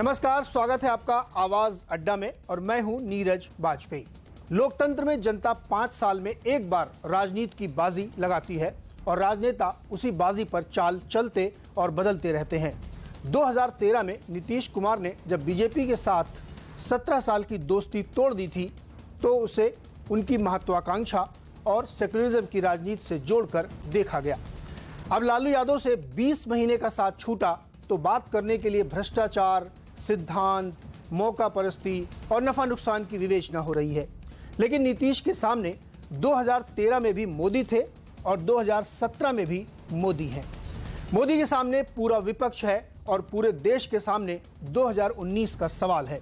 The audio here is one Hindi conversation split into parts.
नमस्कार, स्वागत है आपका आवाज अड्डा में और मैं हूं नीरज बाजपेयी। लोकतंत्र में जनता 5 साल में एक बार राजनीति की बाजी लगाती है और राजनेता उसी बाजी पर चाल चलते और बदलते रहते हैं। 2013 में नीतीश कुमार ने जब बीजेपी के साथ 17 साल की दोस्ती तोड़ दी थी तो उसे उनकी महत्वाकांक्षा और सेकुलरिज्म की राजनीति से जोड़कर देखा गया। अब लालू यादव से 20 महीने का साथ छूटा तो बात करने के लिए भ्रष्टाचार, सिद्धांत, मौका परस्ती और नफा नुकसान की विवेचना हो रही है। लेकिन नीतीश के सामने 2013 में भी मोदी थे और 2017 में भी मोदी हैं। मोदी के सामने पूरा विपक्ष है और पूरे देश के सामने 2019 का सवाल है।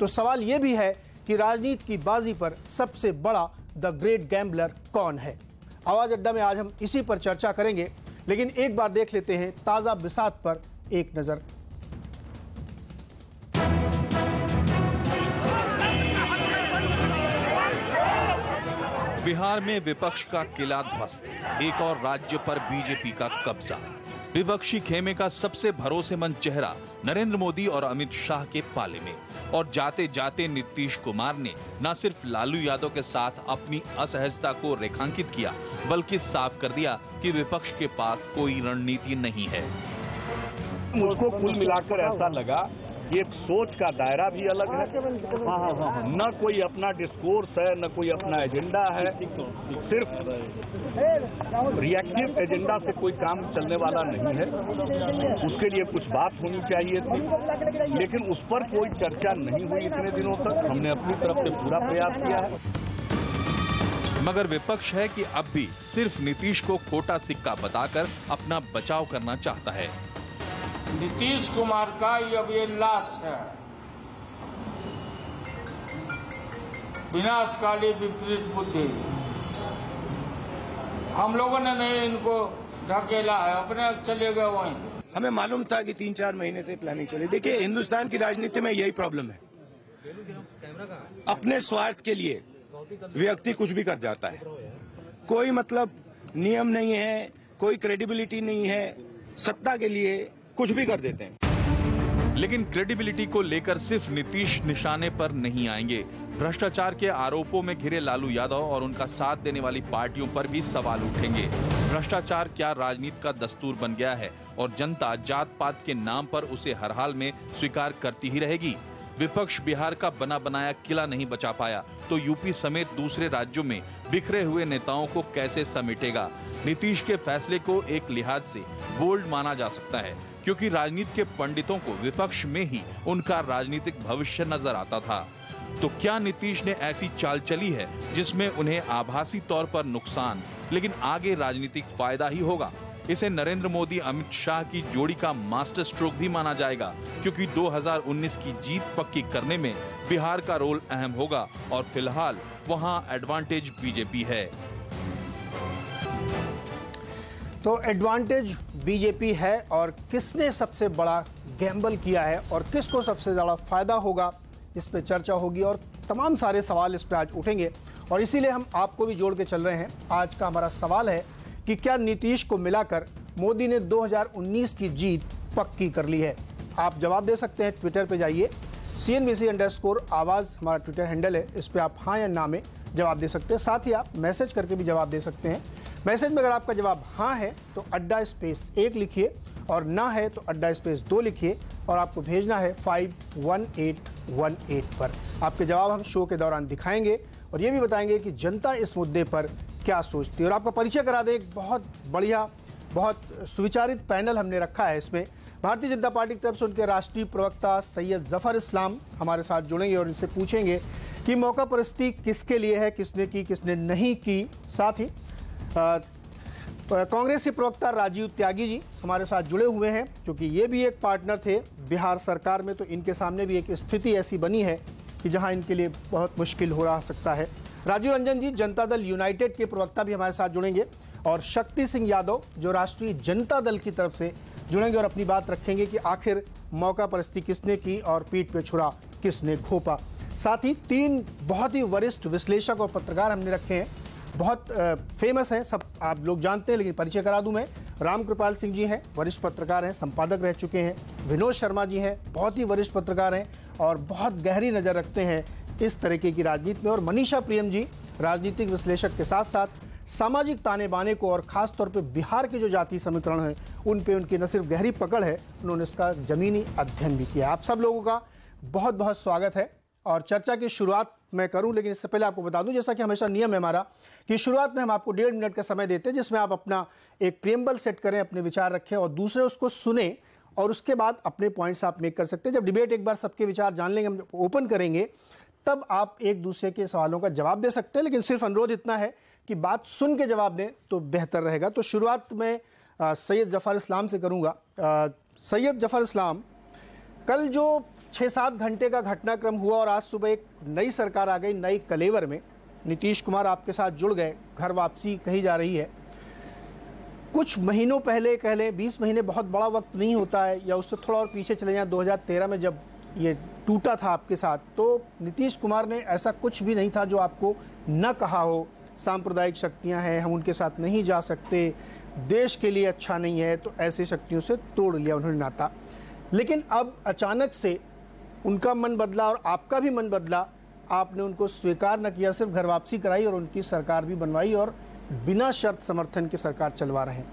तो सवाल यह भी है कि राजनीति की बाजी पर सबसे बड़ा द ग्रेट गैम्बलर कौन है। आवाज अड्डा में आज हम इसी पर चर्चा करेंगे, लेकिन एक बार देख लेते हैं ताजा बिसात पर एक नजर। बिहार में विपक्ष का किला ध्वस्त, एक और राज्य पर बीजेपी का कब्जा। विपक्षी खेमे का सबसे भरोसेमंद चेहरा नरेंद्र मोदी और अमित शाह के पाले में, और जाते जाते नीतीश कुमार ने न सिर्फ लालू यादव के साथ अपनी असहजता को रेखांकित किया, बल्कि साफ कर दिया कि विपक्ष के पास कोई रणनीति नहीं है। मुझको कुल मिलाकर ऐसा लगा ये सोच का दायरा भी अलग है। न कोई अपना डिस्कोर्स है, न कोई अपना एजेंडा है। सिर्फ रिएक्टिव एजेंडा से कोई काम चलने वाला नहीं है। उसके लिए कुछ बात होनी चाहिए थी, लेकिन उस पर कोई चर्चा नहीं हुई इतने दिनों तक। हमने अपनी तरफ से पूरा प्रयास किया है। मगर विपक्ष है कि अब भी सिर्फ नीतीश को खोटा सिक्का बताकर अपना बचाव करना चाहता है। नीतीश कुमार का अब ये लास्ट है। विनाशकाली विपरीत बुद्धि। हम लोगों ने नहीं इनको ढकेला है, अपने चले गए वहीं। हमें मालूम था कि 3-4 महीने से प्लानिंग चली। देखिए, हिंदुस्तान की राजनीति में यही प्रॉब्लम है। अपने स्वार्थ के लिए व्यक्ति कुछ भी कर जाता है। कोई मतलब नियम नहीं है, कोई क्रेडिबिलिटी नहीं है। सत्ता के लिए कुछ भी कर देते हैं। लेकिन क्रेडिबिलिटी को लेकर सिर्फ नीतीश निशाने पर नहीं आएंगे। भ्रष्टाचार के आरोपों में घिरे लालू यादव और उनका साथ देने वाली पार्टियों पर भी सवाल उठेंगे। भ्रष्टाचार क्या राजनीति का दस्तूर बन गया है और जनता जात पात के नाम पर उसे हर हाल में स्वीकार करती ही रहेगी? विपक्ष बिहार का बना बनाया किला नहीं बचा पाया तो यूपी समेत दूसरे राज्यों में बिखरे हुए नेताओं को कैसे समेटेगा? नीतीश के फैसले को एक लिहाज से बोल्ड माना जा सकता है, क्योंकि राजनीति के पंडितों को विपक्ष में ही उनका राजनीतिक भविष्य नजर आता था। तो क्या नीतीश ने ऐसी चाल चली है जिसमें उन्हें आभासी तौर पर नुकसान लेकिन आगे राजनीतिक फायदा ही होगा? इसे नरेंद्र मोदी अमित शाह की जोड़ी का मास्टर स्ट्रोक भी माना जाएगा, क्योंकि 2019 की जीत पक्की करने में बिहार का रोल अहम होगा और फिलहाल वहां एडवांटेज बीजेपी है। तो एडवांटेज बीजेपी है और किसने सबसे बड़ा गैम्बल किया है और किसको सबसे ज्यादा फायदा होगा, इस पे चर्चा होगी और तमाम सारे सवाल इस पे आज उठेंगे। और इसीलिए हम आपको भी जोड़ के चल रहे हैं। आज का हमारा सवाल है कि क्या नीतीश को मिलाकर मोदी ने 2019 की जीत पक्की कर ली है? आप जवाब दे सकते हैं। ट्विटर पे जाइए, CNBC_आवाज हमारा ट्विटर हैंडल है। इस पे आप हाँ या ना में जवाब दे सकते हैं। साथ ही आप मैसेज करके भी जवाब दे सकते हैं। मैसेज में अगर आपका जवाब हाँ है तो अड्डा स्पेस 1 लिखिए और ना है तो अड्डा स्पेस 2 लिखिए और आपको भेजना है 51818 पर। आपके जवाब हम शो के दौरान दिखाएंगे और ये भी बताएंगे कि जनता इस मुद्दे पर क्या सोचती है। और आपका परिचय करा दें, एक बहुत बढ़िया, बहुत सुविचारित पैनल हमने रखा है। इसमें भारतीय जनता पार्टी की तरफ से उनके राष्ट्रीय प्रवक्ता सैयद जफर इस्लाम हमारे साथ जुड़ेंगे और इनसे पूछेंगे कि मौका परस्ती किसके लिए है, किसने की, किसने नहीं की। साथ ही कांग्रेस के प्रवक्ता राजीव त्यागी जी हमारे साथ जुड़े हुए हैं, क्योंकि ये भी एक पार्टनर थे बिहार सरकार में। तो इनके सामने भी एक स्थिति ऐसी बनी है कि जहां इनके लिए बहुत मुश्किल हो रहा सकता है। राजीव रंजन जी जनता दल यूनाइटेड के प्रवक्ता भी हमारे साथ जुड़ेंगे और शक्ति सिंह यादव जो राष्ट्रीय जनता दल की तरफ से जुड़ेंगे और अपनी बात रखेंगे कि आखिर मौका परस्ती किसने की और पीठ पे छुरा किसने घोंपा। साथ ही 3 बहुत ही वरिष्ठ विश्लेषक और पत्रकार हमने रखे हैं, बहुत फेमस हैं, सब आप लोग जानते हैं, लेकिन परिचय करा दूं मैं। रामकृपाल सिंह जी हैं, वरिष्ठ पत्रकार हैं, संपादक रह चुके हैं। विनोद शर्मा जी हैं, बहुत ही वरिष्ठ पत्रकार हैं और बहुत गहरी नज़र रखते हैं इस तरीके की राजनीति में। और मनीषा प्रियम जी राजनीतिक विश्लेषक के साथ साथ सामाजिक ताने बाने को और ख़ास तौर पे बिहार के जो जातीय समीकरण हैं उन पे उनकी न सिर्फ गहरी पकड़ है, उन्होंने इसका ज़मीनी अध्ययन भी किया। आप सब लोगों का बहुत बहुत स्वागत है। और चर्चा की शुरुआत मैं करूं, लेकिन इससे पहले आपको बता दूं, जैसा कि हमेशा नियम है हमारा, कि शुरुआत में हम आपको 1.5 मिनट का समय देते हैं जिसमें आप अपना एक प्रीएम्बल सेट करें, अपने विचार रखें और दूसरे उसको सुने और उसके बाद अपने पॉइंट्स आप मेक कर सकते हैं। जब डिबेट एक बार सबके विचार जान लेंगे, हम ओपन करेंगे, तब आप एक दूसरे के सवालों का जवाब दे सकते हैं। लेकिन सिर्फ अनुरोध इतना है कि बात सुन के जवाब दें तो बेहतर रहेगा। तो शुरुआत में सैयद जफर इस्लाम से करूँगा। सैयद जफर इस्लाम, कल जो 6-7 घंटे का घटनाक्रम हुआ और आज सुबह एक नई सरकार आ गई, नई कलेवर में नीतीश कुमार आपके साथ जुड़ गए, घर वापसी कही जा रही है। कुछ महीनों पहले, कह लें 20 महीने बहुत बड़ा वक्त नहीं होता है, या उससे थोड़ा और पीछे चले जाएं, 2013 में जब ये टूटा था आपके साथ, तो नीतीश कुमार ने ऐसा कुछ भी नहीं था जो आपको न कहा हो, सांप्रदायिक शक्तियां हैं, हम उनके साथ नहीं जा सकते, देश के लिए अच्छा नहीं है, तो ऐसी शक्तियों से तोड़ लिया उन्होंने नाता। लेकिन अब अचानक से उनका मन बदला और आपका भी मन बदला, आपने उनको स्वीकार न किया, सिर्फ घर वापसी कराई और उनकी सरकार भी बनवाई और बिना शर्त समर्थन की सरकार चलवा रहे हैं।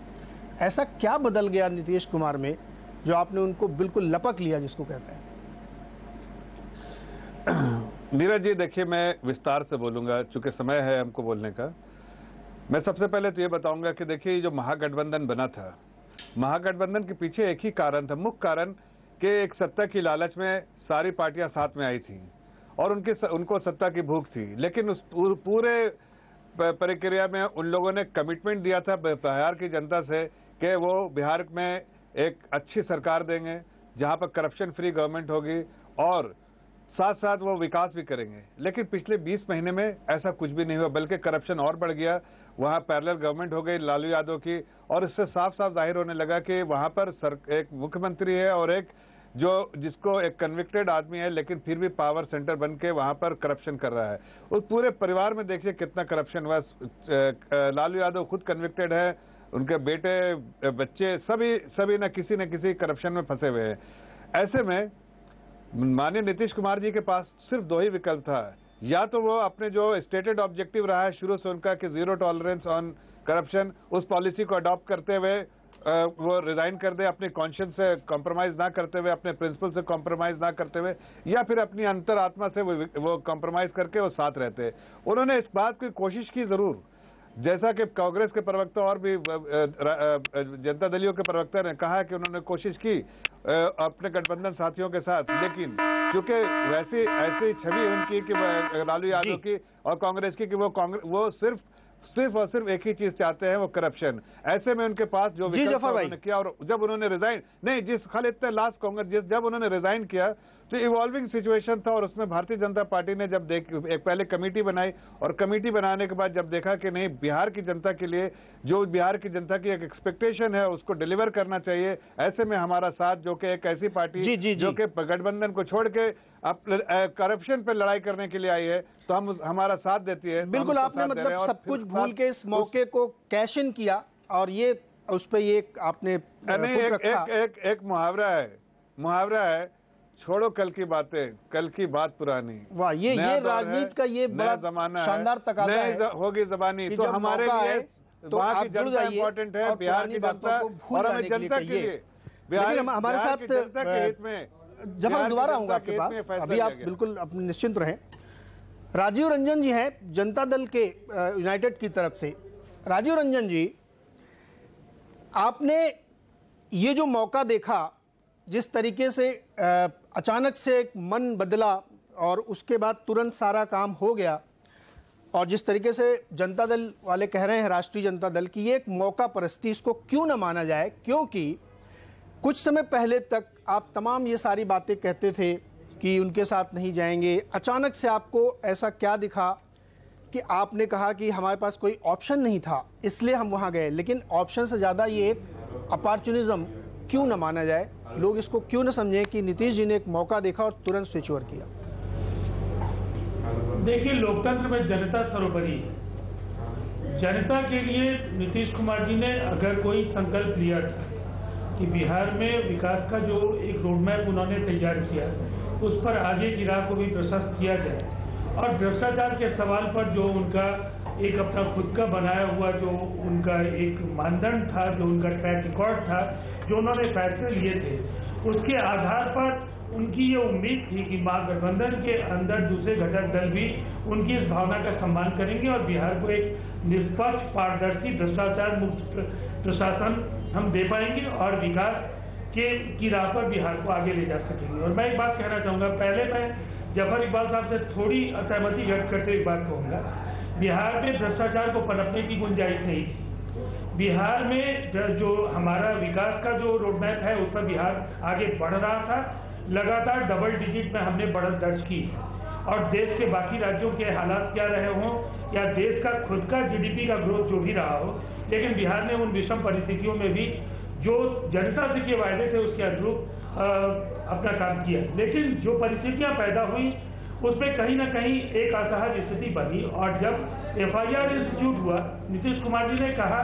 ऐसा क्या बदल गया नीतीश कुमार में जो आपने उनको बिल्कुल लपक लिया, जिसको कहते हैं? नीरज जी, देखिए मैं विस्तार से बोलूंगा, चूंकि समय है हमको बोलने का। मैं सबसे पहले तो ये बताऊंगा कि देखिए जो महागठबंधन बना था, महागठबंधन के पीछे एक ही कारण था, मुख्य कारण, कि एक सत्ता की लालच में सारी पार्टियां साथ में आई थी और उनको सत्ता की भूख थी। लेकिन उस पूरे प्रक्रिया में उन लोगों ने कमिटमेंट दिया था बिहार की जनता से कि वो बिहार में एक अच्छी सरकार देंगे जहां पर करप्शन फ्री गवर्नमेंट होगी और साथ साथ वो विकास भी करेंगे। लेकिन पिछले 20 महीने में ऐसा कुछ भी नहीं हुआ, बल्कि करप्शन और बढ़ गया। वहां पैरेलल गवर्नमेंट हो गई लालू यादव की, और इससे साफ साफ जाहिर होने लगा कि वहां पर एक मुख्यमंत्री है और एक जिसको एक कन्विक्टेड आदमी है, लेकिन फिर भी पावर सेंटर बन के वहां पर करप्शन कर रहा है। उस पूरे परिवार में देखिए कितना करप्शन हुआ। लालू यादव खुद कन्विक्टेड है, उनके बेटे बच्चे सभी न किसी करप्शन में फंसे हुए हैं। ऐसे में माननीय नीतीश कुमार जी के पास सिर्फ 2 ही विकल्प था, या तो वो अपने जो स्टेटेड ऑब्जेक्टिव रहा है शुरू से उनका कि 0 टॉलरेंस ऑन करप्शन, उस पॉलिसी को अडॉप्ट करते हुए वो रिजाइन कर दे, अपने कॉन्शियस से कॉम्प्रोमाइज ना करते हुए, अपने प्रिंसिपल से कॉम्प्रोमाइज ना करते हुए, या फिर अपनी अंतरात्मा से वो कॉम्प्रोमाइज करके वो साथ रहते। उन्होंने इस बात की कोशिश की जरूर, जैसा कि कांग्रेस के प्रवक्ता और भी जनता दलियों के प्रवक्ता ने कहा कि उन्होंने कोशिश की अपने गठबंधन साथियों के साथ, लेकिन क्योंकि ऐसी छवि उनकी कि लालू यादव की और कांग्रेस की कि वो सिर्फ और सिर्फ एक ही चीज चाहते हैं, वो करप्शन। ऐसे में उनके पास जो विकल्प उन्होंने किया, और जब उन्होंने रिजाइन खाली इतने लास्ट कांग्रेस जब उन्होंने रिजाइन किया तो इवॉल्विंग सिचुएशन था, और उसमें भारतीय जनता पार्टी ने जब एक पहले कमेटी बनाई और कमेटी बनाने के बाद जब देखा कि नहीं, बिहार की जनता के लिए जो बिहार की जनता की एक एक्सपेक्टेशन है उसको डिलीवर करना चाहिए, ऐसे में हमारा साथ, जो कि एक ऐसी पार्टी जो कि गठबंधन को छोड़ के करप्शन पे लड़ाई करने के लिए आई है, तो हमारा साथ देती है। बिल्कुल, आपने मतलब सब कुछ भूल के इस मौके को कैश इन किया और ये उस पे ये आपने एक मुहावरा है, छोड़ो कल की बातें, कल की बात पुरानी। वाह, ये राजनीति का ये बड़ा शानदार तकाजा है, होगी जबानी। तो हमारे लिए तो वहाँ की जनता इम्पोर्टेंट है, बिहार की जनता, और हमें जनता के लिए, लेकिन हमारे साथ जनता के हित में। जफर, दोबारा आऊंगा आपके पास, अभी आप बिल्कुल अपने निश्चिंत रहें। राजीव रंजन जी हैं जनता दल के यूनाइटेड की तरफ से। राजीव रंजन जी, आपने ये जो मौका देखा, जिस तरीके से अचानक से एक मन बदला और उसके बाद तुरंत सारा काम हो गया, और जिस तरीके से जनता दल वाले कह रहे हैं, राष्ट्रीय जनता दल की, ये एक मौका परस्ती, इसको क्यों ना माना जाए? क्योंकि कुछ समय पहले तक आप तमाम ये सारी बातें कहते थे कि उनके साथ नहीं जाएंगे। अचानक से आपको ऐसा क्या दिखा कि आपने कहा कि हमारे पास कोई ऑप्शन नहीं था, इसलिए हम वहां गए? लेकिन ऑप्शन से ज़्यादा ये एक अपॉर्चुनिज्म क्यों ना माना जाए? लोग इसको क्यों ना समझें कि नीतीश जी ने एक मौका देखा और तुरंत स्विच ओवर किया? देखिए, लोकतंत्र में जनता सर्वोपरि है। जनता के लिए नीतीश कुमार जी ने अगर कोई संकल्प लिया था कि बिहार में विकास का जो एक रोडमैप उन्होंने तैयार किया उस पर आगे की राह को भी प्रशस्त किया जाए, और भ्रष्टाचार के सवाल पर जो उनका एक अपना खुद का बनाया हुआ जो उनका एक मानदंड था, जो उनका ट्रैक रिकॉर्ड था, जो उन्होंने फैसले लिए थे, उसके आधार पर उनकी ये उम्मीद थी कि महागठबंधन के अंदर दूसरे घटक दल भी उनकी इस भावना का सम्मान करेंगे और बिहार को एक निष्पक्ष, पारदर्शी, भ्रष्टाचार मुक्त प्रशासन हम दे पाएंगे और विकास की राह पर बिहार को आगे ले जा सकेंगे। और मैं एक बात कहना चाहूँगा, पहले मैं जफर इकबाल साहब से थोड़ी असहमति व्यक्त करते एक बात कहूँगा, बिहार में भ्रष्टाचार को पनपने की गुंजाइश नहीं थी। बिहार में जो हमारा विकास का जो रोडमैप है उस पर बिहार आगे बढ़ रहा था, लगातार डबल डिजिट में हमने बढ़त दर्ज की, और देश के बाकी राज्यों के हालात क्या रहे हों या देश का खुद का जीडीपी का ग्रोथ जो भी रहा हो, लेकिन बिहार ने उन विषम परिस्थितियों में भी जो जनता से के वायदे थे उसके अनुरूप अपना काम किया। लेकिन जो परिस्थितियां पैदा हुई उसमें कहीं ना कहीं एक असहज स्थिति बनी, और जब एफआईआर इंस्टीट्यूट हुआ, नीतीश कुमार जी ने कहा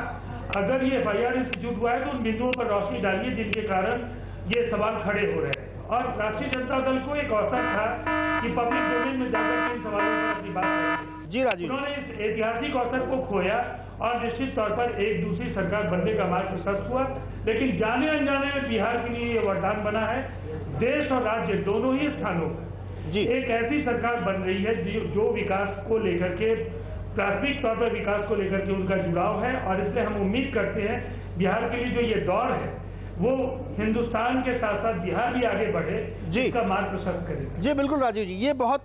अगर ये एफआईआर इंस्टीट्यूट हुआ है तो उन बिंदुओं पर रोशनी डालिए जिनके कारण ये सवाल खड़े हो रहे हैं। और राष्ट्रीय जनता दल को एक अवसर था कि पब्लिक डोमेन में जाकर इन सवालों पर अपनी बात करें। जी राजीव, उन्होंने इस ऐतिहासिक अवसर को खोया और निश्चित तौर पर एक दूसरी सरकार बनने का मार्ग प्रशस्त हुआ, लेकिन जाने अनजाने में बिहार के लिए ये वरदान बना है, देश और राज्य दोनों ही स्थानों पर एक ऐसी सरकार बन रही है जो विकास को लेकर के, प्राथमिक तौर पर विकास को लेकर के उनका जुड़ाव है, और इसलिए हम उम्मीद करते हैं बिहार के लिए जो ये दौर है वो हिंदुस्तान के साथ साथ बिहार भी आगे बढ़े, इसका मार्ग प्रशस्त करे। जी बिल्कुल राजीव जी, ये बहुत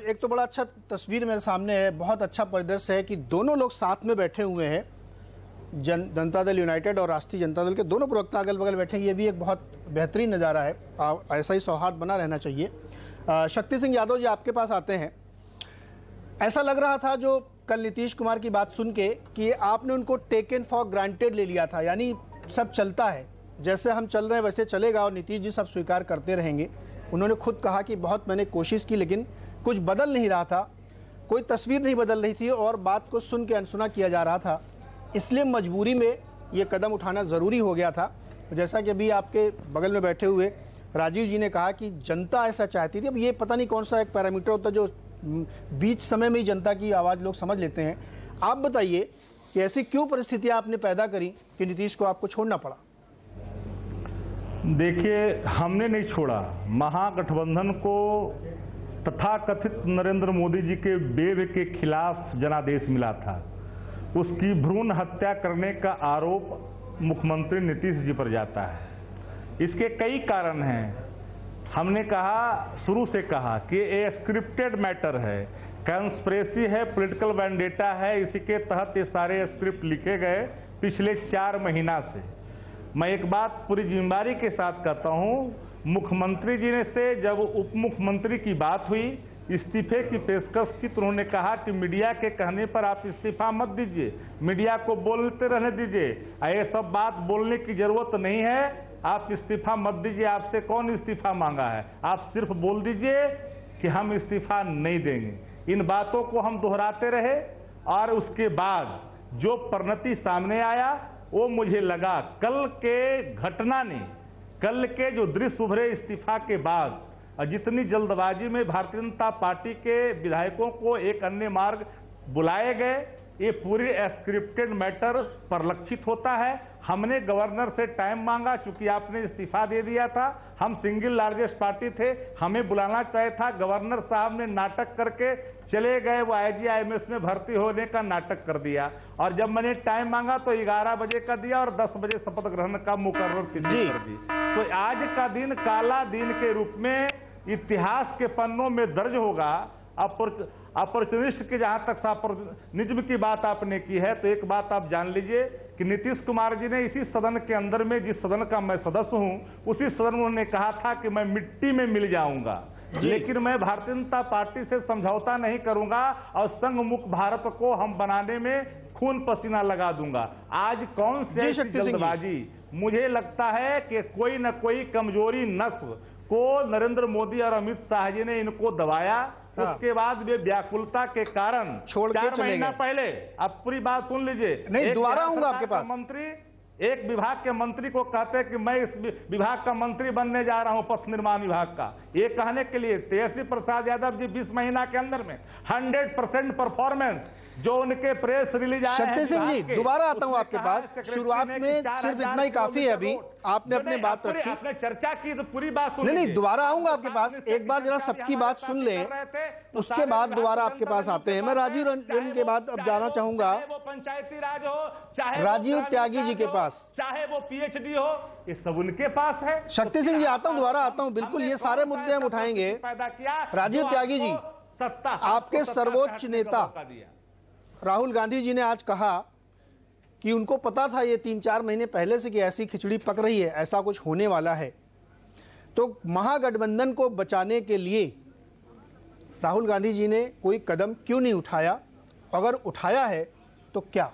एक तो बड़ा अच्छा तस्वीर मेरे सामने है, बहुत अच्छा परिदृश्य है कि दोनों लोग साथ में बैठे हुए हैं, जनता दल यूनाइटेड और राष्ट्रीय जनता दल के दोनों प्रवक्ता अगल बगल बैठे हैं। ये भी एक बहुत बेहतरीन नज़ारा है, ऐसा ही सौहार्द बना रहना चाहिए। शक्ति सिंह यादव जी आपके पास आते हैं। ऐसा लग रहा था जो कल नीतीश कुमार की बात सुन के कि आपने उनको टेकन फॉर ग्रांटेड ले लिया था, यानी सब चलता है, जैसे हम चल रहे हैं वैसे चलेगा और नीतीश जी सब स्वीकार करते रहेंगे। उन्होंने खुद कहा कि बहुत मैंने कोशिश की लेकिन कुछ बदल नहीं रहा था, कोई तस्वीर नहीं बदल रही थी और बात को सुन के अनसुना किया जा रहा था, इसलिए मजबूरी में ये कदम उठाना ज़रूरी हो गया था। जैसा कि अभी आपके बगल में बैठे हुए राजीव जी ने कहा कि जनता ऐसा चाहती थी। अब ये पता नहीं कौन सा एक पैरामीटर होता है जो बीच समय में ही जनता की आवाज़ लोग समझ लेते हैं। आप बताइए कि ऐसी क्यों परिस्थितियाँ आपने पैदा करी कि नीतीश को आपको छोड़ना पड़ा? देखिए, हमने नहीं छोड़ा, महागठबंधन को तथाकथित नरेंद्र मोदी जी के वेव के खिलाफ जनादेश मिला था। उसकी भ्रूण हत्या करने का आरोप मुख्यमंत्री नीतीश जी पर जाता है। इसके कई कारण हैं। हमने कहा, शुरू से कहा कि ये स्क्रिप्टेड मैटर है, कंस्पिरेसी है, पॉलिटिकल वेंडेटा है। इसी के तहत ये सारे स्क्रिप्ट लिखे गए पिछले 4 महीना से। मैं एक बात पूरी जिम्मेदारी के साथ कहता हूं, मुख्यमंत्री जी ने से जब उप मुख्यमंत्री की बात हुई, इस्तीफे की पेशकश की, तो उन्होंने कहा कि मीडिया के कहने पर आप इस्तीफा मत दीजिए, मीडिया को बोलते रहने दीजिए, ये सब बात बोलने की जरूरत नहीं है, आप इस्तीफा मत दीजिए। आपसे कौन इस्तीफा मांगा है? आप सिर्फ बोल दीजिए कि हम इस्तीफा नहीं देंगे। इन बातों को हम दोहराते रहे और उसके बाद जो परिणति सामने आया वो मुझे लगा कल के घटना ने, कल के जो दृश्य उभरे इस्तीफा के बाद, जितनी जल्दबाजी में भारतीय जनता पार्टी के विधायकों को एक अन्य मार्ग बुलाए गए, ये पूरे स्क्रिप्टेड मैटर परिलक्षित होता है। हमने गवर्नर से टाइम मांगा, चूंकि आपने इस्तीफा दे दिया था, हम सिंगल लार्जेस्ट पार्टी थे, हमें बुलाना चाहिए था। गवर्नर साहब ने नाटक करके चले गए, वो IGIMS में भर्ती होने का नाटक कर दिया, और जब मैंने टाइम मांगा तो 11 बजे का दिया और 10 बजे शपथ ग्रहण का मुकर्रर तिथि कर दी। तो आज का दिन काला दिन के रूप में इतिहास के पन्नों में दर्ज होगा। अपॉर्चुनिस्ट के जहां तक अपॉर्चुनिज्म की बात आपने की है, तो एक बात आप जान लीजिए कि नीतीश कुमार जी ने इसी सदन के अंदर में, जिस सदन का मैं सदस्य हूं, उसी सदन में उन्होंने कहा था कि मैं मिट्टी में मिल जाऊंगा, लेकिन मैं भारतीय जनता पार्टी से समझौता नहीं करूंगा और संघ मुक्त भारत को हम बनाने में खून पसीना लगा दूंगा। आज कौन सी जल्दबाजी? मुझे लगता है कि कोई न कोई कमजोरी नस्ल को नरेंद्र मोदी और अमित शाह जी ने इनको दबाया उसके बाद वे व्याकुलता के कारण छोड़ के 4 चले महीना गए। पहले, आप पूरी बात सुन लीजिए। नहीं, दोबारा आऊंगा आपके पास। मंत्री एक विभाग के मंत्री को कहते हैं कि मैं इस विभाग का मंत्री बनने जा रहा हूं, पथ निर्माण विभाग का। ये कहने के लिए तेजस्वी प्रसाद यादव जी 20 महीना के अंदर में 100% परफॉर्मेंस जो उनके प्रेस रिलीज आए हैं। शक्ति सिंह जी, दोबारा आता हूं आपके पास। शुरुआत में सिर्फ इतना ही काफी है, अभी आपने अपनी बात रखी, आपने चर्चा की तो पूरी बात सुन। नहीं, दोबारा आऊंगा आपके पास। एक बार जरा सबकी बात सुन लें, उसके बाद दोबारा आपके पास आते हैं। मैं राजीव रंजन के बाद अब जाना चाहूंगा वो पंचायती राज हो, चाहे राजीव त्यागी जी के पास, चाहे वो PhD हो, ये सब उनके पास है। शक्ति सिंह जी, आता हूं, दोबारा आता हूं। बिल्कुल, ये सारे मुद्दे हम उठाएंगे। राजीव त्यागी जी, आपके सर्वोच्च नेता राहुल गांधी जी ने आज कहा कि उनको पता था ये 3-4 महीने पहले से कि ऐसी खिचड़ी पक रही है, ऐसा कुछ होने वाला है। तो महागठबंधन को बचाने के लिए राहुल गांधी जी ने कोई कदम क्यों नहीं उठाया? अगर उठाया है तो क्या?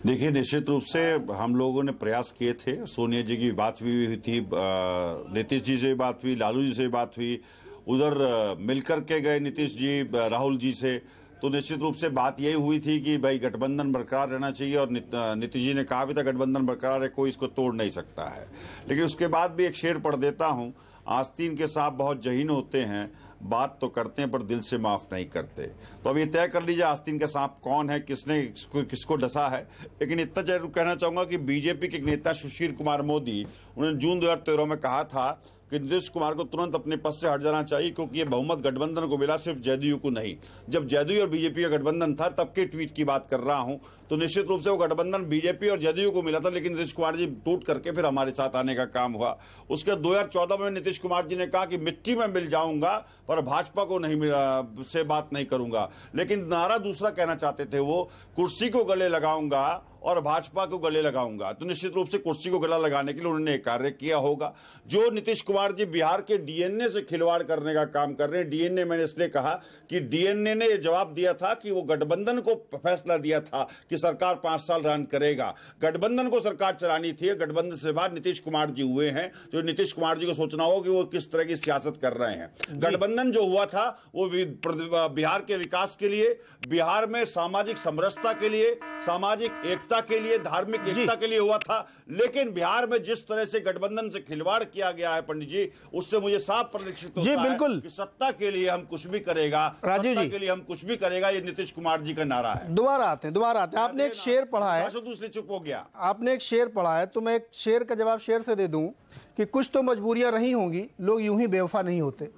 देखिए, निश्चित रूप से हम लोगों ने प्रयास किए थे। सोनिया जी की बात भी हुई थी, नीतीश जी से बात हुई, लालू जी से बात हुई, उधर मिलकर के गए नीतीश जी राहुल जी से। तो निश्चित रूप से बात यही हुई थी कि भाई गठबंधन बरकरार रहना चाहिए, और नीतीश जी ने कहा भी था गठबंधन बरकरार है, कोई इसको तोड़ नहीं सकता है। लेकिन उसके बाद भी एक शेर पढ़ देता हूं, आस्तीन के सांप बहुत जहीन होते हैं, बात तो करते हैं पर दिल से माफ नहीं करते। तो अब ये तय कर लीजिए आस्तीन का सांप कौन है, किसने किसको डसा है। लेकिन इतना जरूर कहना चाहूंगा कि बीजेपी के एक नेता सुशील कुमार मोदी, उन्होंने जून 2013 में कहा था कि नीतीश कुमार को तुरंत अपने पद से हट जाना चाहिए, क्योंकि ये बहुमत गठबंधन को मिला, सिर्फ जदयू को नहीं। जब जदयू और बीजेपी का गठबंधन था तब के ट्वीट की बात कर रहा हूं। तो निश्चित रूप से वो गठबंधन बीजेपी और जदयू को मिला था, लेकिन नीतीश कुमार जी टूट करके फिर हमारे साथ आने का काम हुआ। उसके 2014 में नीतीश कुमार जी ने कहा कि मिट्टी में मिल जाऊंगा पर भाजपा को नहीं से बात नहीं करूंगा। लेकिन नारा दूसरा कहना चाहते थे, वो कुर्सी को गले लगाऊंगा और भाजपा को गले लगाऊंगा। तो निश्चित रूप से कुर्सी को गला लगाने के लिए उन्होंने एक कार्य किया होगा। जो नीतीश कुमार जी बिहार के डीएनए से खिलवाड़ करने का काम कर रहे हैं। डीएनए मैंने इसलिए कहा कि डीएनए ने यह जवाब दिया था कि वो गठबंधन को फैसला दिया था कि सरकार 5 साल रन करेगा, गठबंधन को सरकार चलानी थी। गठबंधन से बाद नीतीश कुमार जी हुए हैं, जो नीतीश कुमार जी को सोचना हो कि वो किस तरह की सियासत कर रहे हैं। गठबंधन जो हुआ था वो बिहार के विकास के लिए, बिहार में सामाजिक समरसता के लिए, सामाजिक एकता के लिए, धार्मिक एकता के लिए हुआ था। लेकिन बिहार में जिस तरह से गठबंधन से खिलवाड़ किया गया है पंडित जी, उससे मुझे साफ परिलक्षित होता है कि सत्ता के लिए हम कुछ भी करेगा, सत्ता के लिए हम कुछ भी करेगा, ये नीतीश कुमार जी का नारा है। दोबारा आते हैं। आपने एक शेर पढ़ा है, दूसरे चुप हो गया। आपने एक शेर पढ़ा है, तो मैं एक शेर का जवाब शेर से दे दूं कि कुछ तो मजबूरियां रही होंगी, लोग यूं ही बेवफा नहीं होते।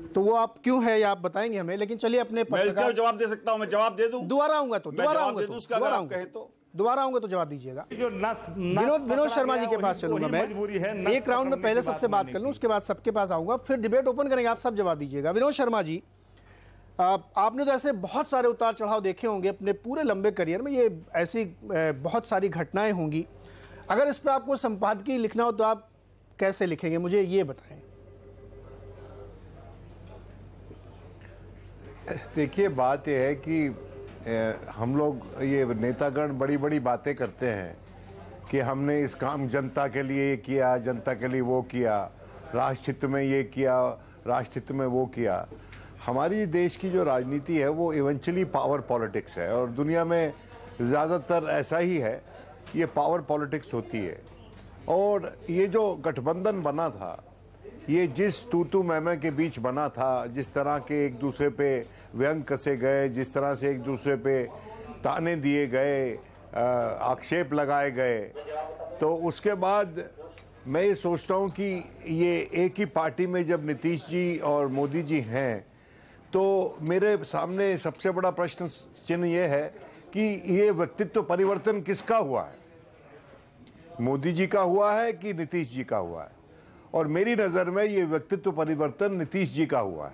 तो वो आप क्यों है, या आप बताएंगे हमें। लेकिन चलिए अपने मैं जवाब दे सकता हूं, मैं जवाब दे दूं। दोबारा आऊंगा तो दोबारा आऊंगा तो जवाब दीजिएगा। विनोद शर्मा जी के पास चलूंगा मैं, एक राउंड में पहले सबसे बात कर लूं, उसके बाद सबके पास आऊंगा, फिर डिबेट ओपन करेंगे, आप सब जवाब दीजिएगा। विनोद शर्मा जी, आपने तो ऐसे बहुत सारे उतार चढ़ाव देखे होंगे अपने पूरे लंबे करियर में, ये ऐसी बहुत सारी घटनाएं होंगी। अगर इस पर आपको संपादकीय लिखना हो तो आप कैसे लिखेंगे, मुझे ये बताएं। देखिए, बात यह है कि हम लोग ये नेतागण बड़ी बड़ी बातें करते हैं कि हमने इस काम जनता के लिए किया, जनता के लिए वो किया, राष्ट्रहित में ये किया, राष्ट्रहित में वो किया। हमारी देश की जो राजनीति है वो इवेंचुअली पावर पॉलिटिक्स है, और दुनिया में ज़्यादातर ऐसा ही है, ये पावर पॉलिटिक्स होती है। और ये जो गठबंधन बना था, ये जिस तू मैं के बीच बना था, जिस तरह के एक दूसरे पे व्यंग कसे गए, जिस तरह से एक दूसरे पे ताने दिए गए, आक्षेप लगाए गए, तो उसके बाद मैं ये सोचता हूँ कि ये एक ही पार्टी में जब नीतीश जी और मोदी जी हैं, तो मेरे सामने सबसे बड़ा प्रश्न चिन्ह ये है कि ये व्यक्तित्व परिवर्तन किसका हुआ है, मोदी जी का हुआ है कि नीतीश जी का हुआ है। और मेरी नज़र में ये व्यक्तित्व परिवर्तन नीतीश जी का हुआ है,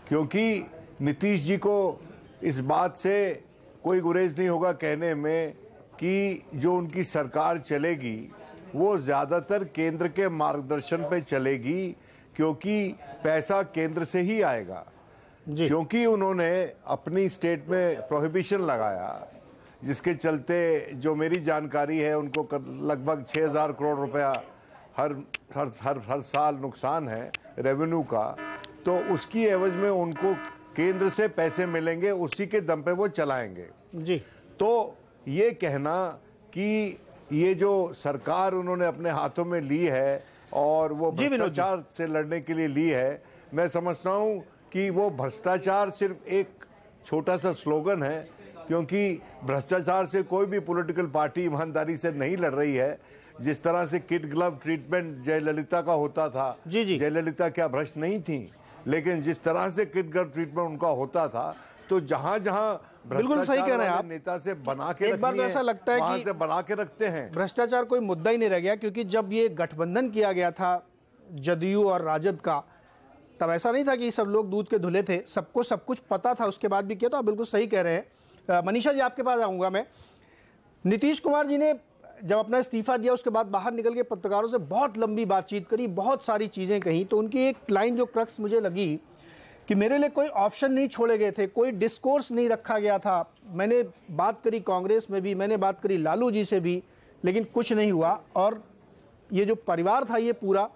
क्योंकि नीतीश जी को इस बात से कोई गुरेज नहीं होगा कहने में कि जो उनकी सरकार चलेगी वो ज़्यादातर केंद्र के मार्गदर्शन पे चलेगी, क्योंकि पैसा केंद्र से ही आएगा। क्योंकि उन्होंने अपनी स्टेट में प्रोहिबिशन लगाया, जिसके चलते जो मेरी जानकारी है उनको लगभग 6,000 करोड़ रुपया हर साल नुकसान है रेवेन्यू का, तो उसकी एवज में उनको केंद्र से पैसे मिलेंगे, उसी के दम पे वो चलाएंगे जी। तो ये कहना कि ये जो सरकार उन्होंने अपने हाथों में ली है और वो भ्रष्टाचार से लड़ने के लिए ली है, मैं समझता हूँ कि वो भ्रष्टाचार सिर्फ एक छोटा सा स्लोगन है, क्योंकि भ्रष्टाचार से कोई भी पॉलिटिकल पार्टी ईमानदारी से नहीं लड़ रही है। जिस तरह से किड ग्लव ट्रीटमेंट जयललिता का होता था, जयललिता क्या भ्रष्ट नहीं थी, लेकिन जिस तरह से किड ग्लव ट्रीटमेंट उनका होता था, तो जहां जहां बिल्कुल सही कह रहे हैं आप, नेता से बना के एक बार तो ऐसा लगता है कि बना के रखते हैं। भ्रष्टाचार कोई मुद्दा ही नहीं रह गया, क्योंकि जब ये गठबंधन किया गया था जदयू और राजद का, तब ऐसा नहीं था कि सब लोग दूध के धुले थे, सबको सब कुछ पता था, उसके बाद भी किया। तो आप बिल्कुल सही कह रहे हैं। मनीषा जी, आपके पास आऊंगा मैं। नीतीश कुमार जी ने जब अपना इस्तीफा दिया, उसके बाद बाहर निकल के पत्रकारों से बहुत लंबी बातचीत करी, बहुत सारी चीजें कही, तो उनकी एक लाइन जो क्रक्स मुझे लगी कि मेरे लिए कोई ऑप्शन नहीं छोड़े गए थे, कोई डिस्कोर्स नहीं रखा गया था। मैंने बात करी कांग्रेस में भी, मैंने बात करी लालू जी से भी, लेकिन कुछ नहीं हुआ। और ये जो परिवार था ये पूरा,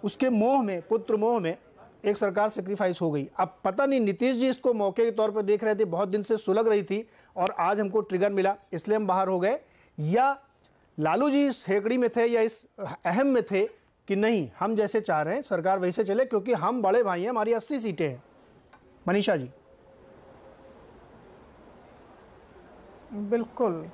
उसके मोह में, पुत्र मोह में एक सरकार सेक्रीफाइस हो गई। अब पता नहीं नीतीश जी इसको मौके के तौर पर देख रहे थे, बहुत दिन से सुलग रही थी और आज हमको ट्रिगर मिला इसलिए हम बाहर हो गए, या लालू जी इस हेकड़ी में थे या इस अहम में थे कि नहीं हम जैसे चाह रहे हैं सरकार वैसे चले, क्योंकि हम बड़े भाई हैं, हमारी 80 सीटें हैं। मनीषा जी। बिल्कुल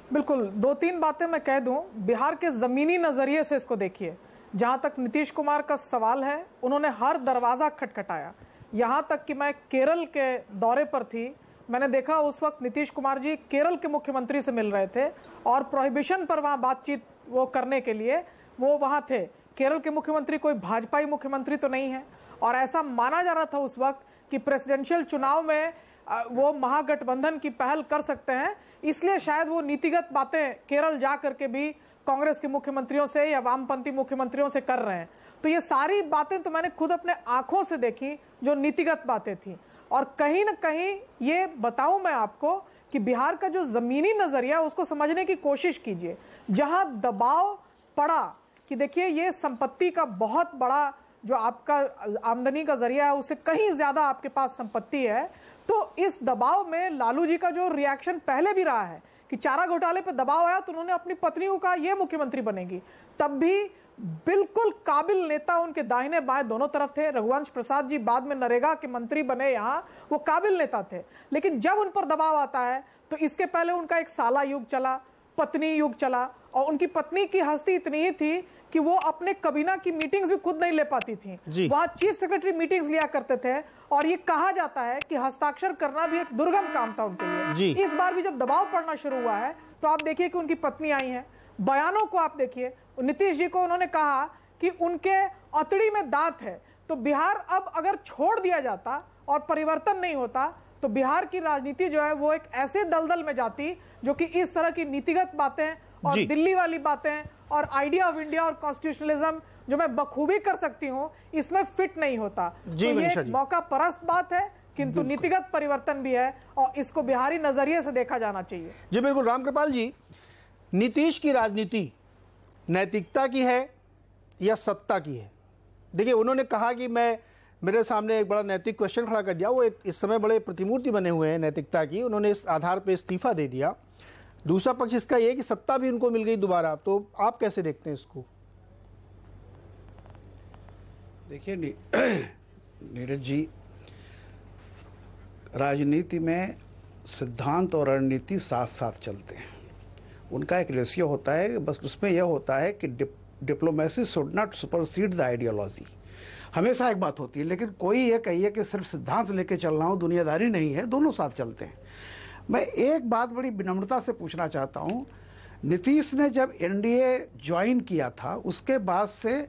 बिल्कुल, 2-3 बातें मैं कह दूं। बिहार के जमीनी नजरिए से इसको देखिए। जहां तक नीतीश कुमार का सवाल है, उन्होंने हर दरवाजा खटखटाया। यहां तक कि मैं केरल के दौरे पर थी, मैंने देखा उस वक्त नीतीश कुमार जी केरल के मुख्यमंत्री से मिल रहे थे और प्रोहिबिशन पर वहां बातचीत वो करने के लिए वो वहां थे। केरल के मुख्यमंत्री कोई भाजपाई मुख्यमंत्री तो नहीं है, और ऐसा माना जा रहा था उस वक्त कि प्रेसिडेंशियल चुनाव में वो महागठबंधन की पहल कर सकते हैं, इसलिए शायद वो नीतिगत बातें केरल जा करके भी कांग्रेस के मुख्यमंत्रियों से या वामपंथी मुख्यमंत्रियों से कर रहे हैं। तो ये सारी बातें तो मैंने खुद अपने आंखों से देखी, जो नीतिगत बातें थी। और कहीं ना कहीं ये बताऊं मैं आपको कि बिहार का जो जमीनी नजरिया, उसको समझने की कोशिश कीजिए। जहां दबाव पड़ा कि देखिए ये संपत्ति का बहुत बड़ा जो आपका आमदनी का जरिया है, उससे कहीं ज्यादा आपके पास संपत्ति है, तो इस दबाव में लालू जी का जो रिएक्शन पहले भी रहा है कि चारा घोटाले पे दबाव आया तो उन्होंने अपनी पत्नी को कहा ये मुख्यमंत्री बनेगी, तब भी बिल्कुल काबिल नेता उनके दाहिने बाएं दोनों तरफ थे। रघुवंश प्रसाद जी बाद में नरेगा के मंत्री बने, यहाँ वो काबिल नेता थे, लेकिन जब उन पर दबाव आता है तो इसके पहले उनका एक साला युग चला, पत्नी युग चला, और उनकी पत्नी की हस्ती इतनी ही थी कि वो अपने कबीना की मीटिंग्स भी खुद नहीं ले पाती थी, वहां चीफ सेक्रेटरी मीटिंग्स लिया करते थे, और ये कहा जाता है कि हस्ताक्षर करना भी एक दुर्गम काम था उनके लिए। इस बार भी जब दबाव पड़ना शुरू हुआ है तो आप देखिए कि उनकी पत्नी आई है, बयानों को आप देखिए। नीतीश जी को उन्होंने कहा कि उनके अतड़ी में दांत है, तो बिहार अब अगर छोड़ दिया जाता और परिवर्तन नहीं होता तो बिहार की राजनीति जो है वो एक ऐसे दलदल में जाती जो कि इस तरह की नीतिगत बातें और दिल्ली वाली बातें और आइडिया ऑफ इंडिया और कॉन्स्टिट्यूशनलिज्म जो मैं बखूबी कर सकती हूं, इसमें फिट नहीं होता। तो ये मौका परस्त बात है, किंतु नीतिगत परिवर्तन भी है और इसको बिहारी नजरिए से देखा जाना चाहिए। जी बिल्कुल। रामकृपाल जी, नीतीश की राजनीति नैतिकता की है या सत्ता की है? देखिए, उन्होंने कहा कि मेरे सामने एक बड़ा नैतिक क्वेश्चन खड़ा कर दिया, वो एक इस समय बड़े प्रतिमूर्ति बने हुए हैं नैतिकता की, उन्होंने इस आधार पर इस्तीफा दे दिया। दूसरा पक्ष इसका यह कि सत्ता भी उनको मिल गई दोबारा, तो आप कैसे देखते हैं इसको? देखिए नीरज जी, राजनीति में सिद्धांत और रणनीति साथ साथ चलते हैं, उनका एक रेशियो होता है, बस उसमें यह होता है कि diplomacy should not supersede the ideology. हमेशा एक बात होती है, लेकिन कोई ये कहिए कि सिर्फ सिद्धांत लेके चलना हो, दुनियादारी नहीं है, दोनों साथ चलते हैं। मैं एक बात बड़ी विनम्रता से पूछना चाहता हूं, नीतीश ने जब एनडीए ज्वाइन किया था उसके बाद से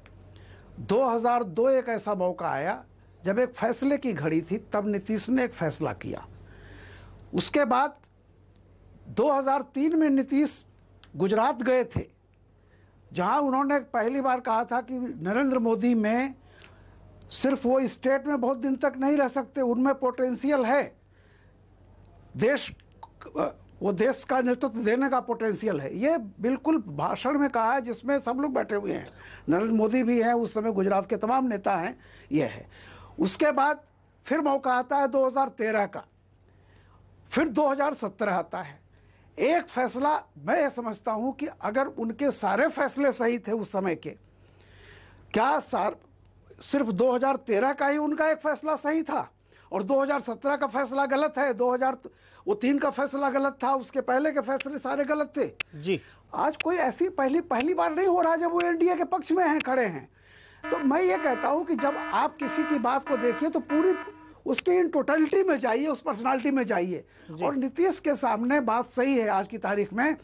2002 एक ऐसा मौका आया जब एक फैसले की घड़ी थी, तब नीतीश ने एक फैसला किया। उसके बाद 2003 में नीतीश गुजरात गए थे, जहां उन्होंने पहली बार कहा था कि नरेंद्र मोदी में सिर्फ वो स्टेट में बहुत दिन तक नहीं रह सकते, उनमें पोटेंशियल है, देश वो देश का नेतृत्व देने का पोटेंशियल है। ये बिल्कुल भाषण में कहा है जिसमें सब लोग बैठे हुए हैं, नरेंद्र मोदी भी हैं, उस समय गुजरात के तमाम नेता हैं, ये है। उसके बाद फिर मौका आता है 2013 का, फिर 2017 आता है। एक फैसला मैं ये समझता हूं कि अगर उनके सारे फैसले सही थे उस समय के, क्या सिर्फ 2013 का ही उनका एक फैसला सही था और 2017 का फैसला गलत है? 2003 का फैसला गलत था, उसके पहले के फैसले सारे गलत थे जी। आज कोई ऐसी पहली बार नहीं हो रहा जब वो एनडीए के पक्ष में हैं, खड़े हैं। तो मैं ये कहता हूं कि जब आप किसी की बात को देखिए तो पूरी उसके इन टोटलिटी में जाइए, उस पर्सनालिटी में जाइए। और नीतीश के सामने बात सही है आज की तारीख में